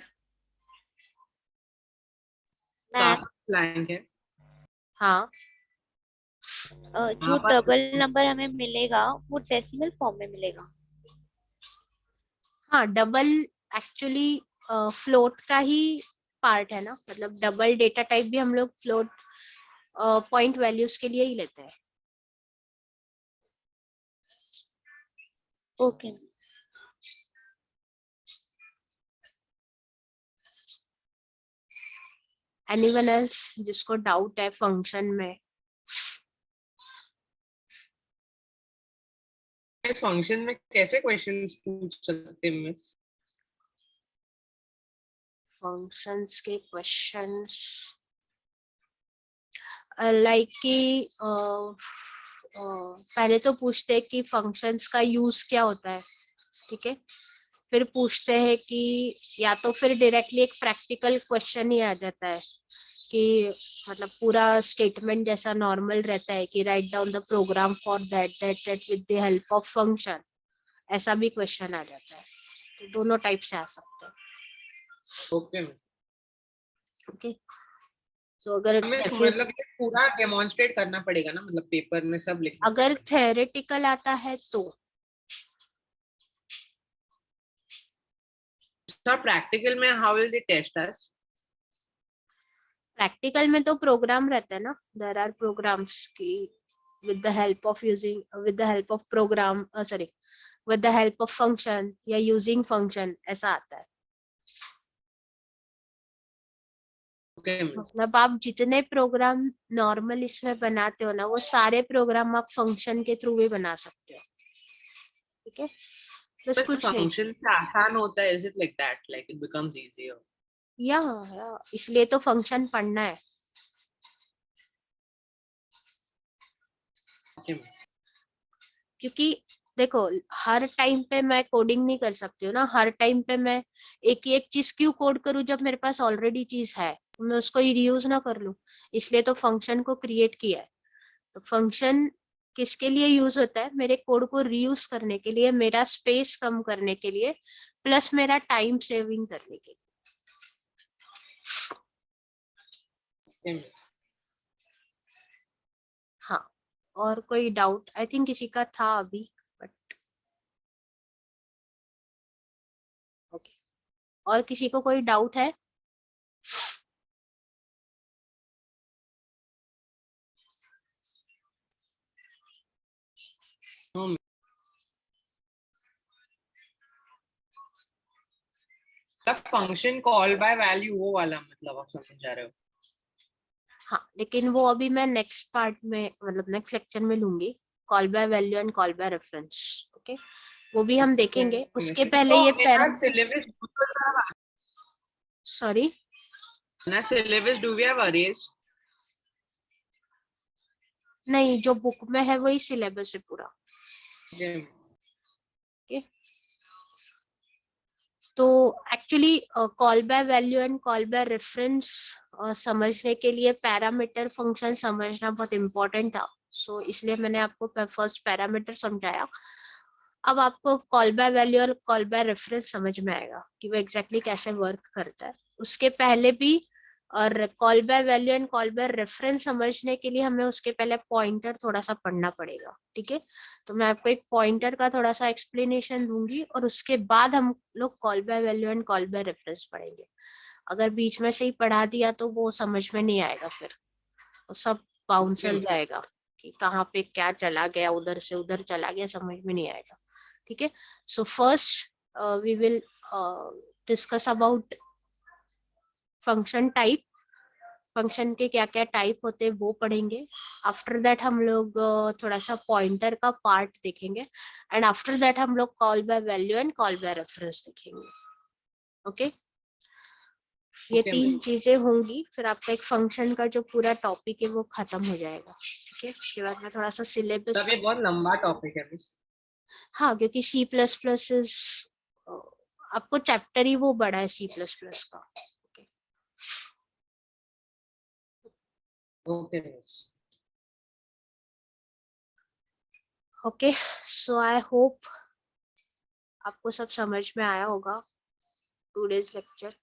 ma'am Blank है. हाँ जो पर डबल नंबर हमें मिलेगा वो डेसिमल फॉर्म में मिलेगा. हाँ, डबल एक्चुअली फ्लोट का ही पार्ट है ना, मतलब डबल डेटा टाइप भी हम लोग फ्लोट पॉइंट वैल्यूज के लिए ही लेते हैं. ओके. एनीवन एल्स जिसको डाउट है फंक्शन में? इस फंक्शन में कैसे क्वेश्चंस पूछ सकते हैं मिस? फंक्शंस के क्वेश्चंस लाइक कि पहले तो पूछते हैं कि फंक्शंस का यूज क्या होता है, ठीक है। फिर पूछते हैं कि या तो फिर डायरेक्टली एक प्रैक्टिकल क्वेश्चन ही आ जाता है कि मतलब पूरा स्टेटमेंट जैसा नॉर्मल रहता है कि write down the program for that that that with the help of function, ऐसा भी क्वेश्चन आ जाता है। तो दोनों टाइप से आ सकते हैं। ओके ओके, सो अगर मिस, मतलब ये पूरा डेमोन्स्ट्रेट करना पड़ेगा ना, मतलब पेपर में सब लिखना अगर पड़ेगा? थ्योरेटिकल आता है तो सर प्रैक्टिकल में how will they test us? Practical में तो प्रोग्राम रहता है ना, देयर आर प्रोग्राम्स की with the help of using with the help of program sorry with the help of function या यूजिंग फंक्शन, ऐसा आता है। Okay miss. मतलब आप जितने प्रोग्राम नॉर्मल इसमें बनाते हो ना, वो सारे प्रोग्राम आप फंक्शन के थ्रू भी बना सकते हो, ठीक है। बस बस कुछ नहीं, फंक्शन से आसान होता है, is it like that, like it becomes easier? या इसलिए तो फंक्शन पढ़ना है। Okay miss. क्योंकि देखो हर टाइम पे मैं कोडिंग नहीं कर सकती हूँ ना, हर टाइम पे मैं एक ही एक चीज क्यों कोड करूँ जब मेरे पास ऑलरेडी चीज है, मैं उसको रीयूज ना कर लूँ। इसलिए तो फंक्शन को क्रिएट किया है। तो फंक्शन किसके लिए यूज होता है? मेरे कोड को रीयूज करने के लिए, मेरा स्पेस कम करने के लिए, प्लस मेरा टाइम सेविंग करने के लिए। Okay miss. हाँ, और कोई डाउट? आई थिंक किसी का था अभी, बट ओके। और किसी को कोई डाउट है? फंक्शन कॉल बाय वैल्यू वो वाला मतलब आप समझ जा रहे हो? हाँ, लेकिन वो अभी मैं नेक्स्ट पार्ट में मतलब नेक्स्ट लेक्चर में लूंगी, call by value and call by reference. Okay, वो भी हम देखेंगे। उसके पहले ये सिलेबस सॉरी, ना, syllabus do we have arrays? नहीं, जो बुक में है वही सिलेबस है पूरा। ओके, तो actually call by value and call by reference समझने के लिए पैरामीटर फंक्शन समझना बहुत इम्पोर्टेंट था। सो इसलिए मैंने आपको फर्स्ट पैरामीटर समझाया। अब आपको कॉल बाय वैल्यू और कॉल बाय रेफरेंस समझ में आएगा कि वो एग्जैक्टली कैसे वर्क करता है। उसके पहले भी और call by value and call by reference समझने के लिए हमें उसके पहले पॉइंटर थोड़ा सा पढ़ना पड़ेगा, ठीक है। तो मैं आपको एक पॉइंटर का थोड़ा सा एक्सप्लेनेशन दूंगी और उसके बाद हम लोग call by value and call by reference पढ़ेंगे। अगर बीच में से ही पढ़ा दिया तो वो समझ में नहीं आएगा, फिर वो सब बाउंस चल जाएगा कि कहाँ पे क्या चला गया, उधर से उधर चला गया, समझ में नहीं आएगा, ठीक है। So first we will discuss about function type. Function के क्या क्या टाइप होते हैं वो पढ़ेंगे। आफ्टर दैट हम लोग थोड़ा सा पॉइंटर का पार्ट देखेंगे एंड आफ्टर दैट हम लोग call by value and call by reference देखेंगे। ओके, ये तीन चीजें होंगी, फिर आपका एक फंक्शन का जो पूरा टॉपिक है वो खत्म हो जाएगा, ठीक है। उसके बाद में थोड़ा सा सिलेबस। तब ये बहुत लंबा टॉपिक है मिस। हाँ, क्योंकि सी प्लस प्लस इज आपको चैप्टर ही वो बड़ा है सी प्लस प्लस का। Okay miss. Okay, so I hope आपको सब समझ में आया होगा टुडेज लेक्चर।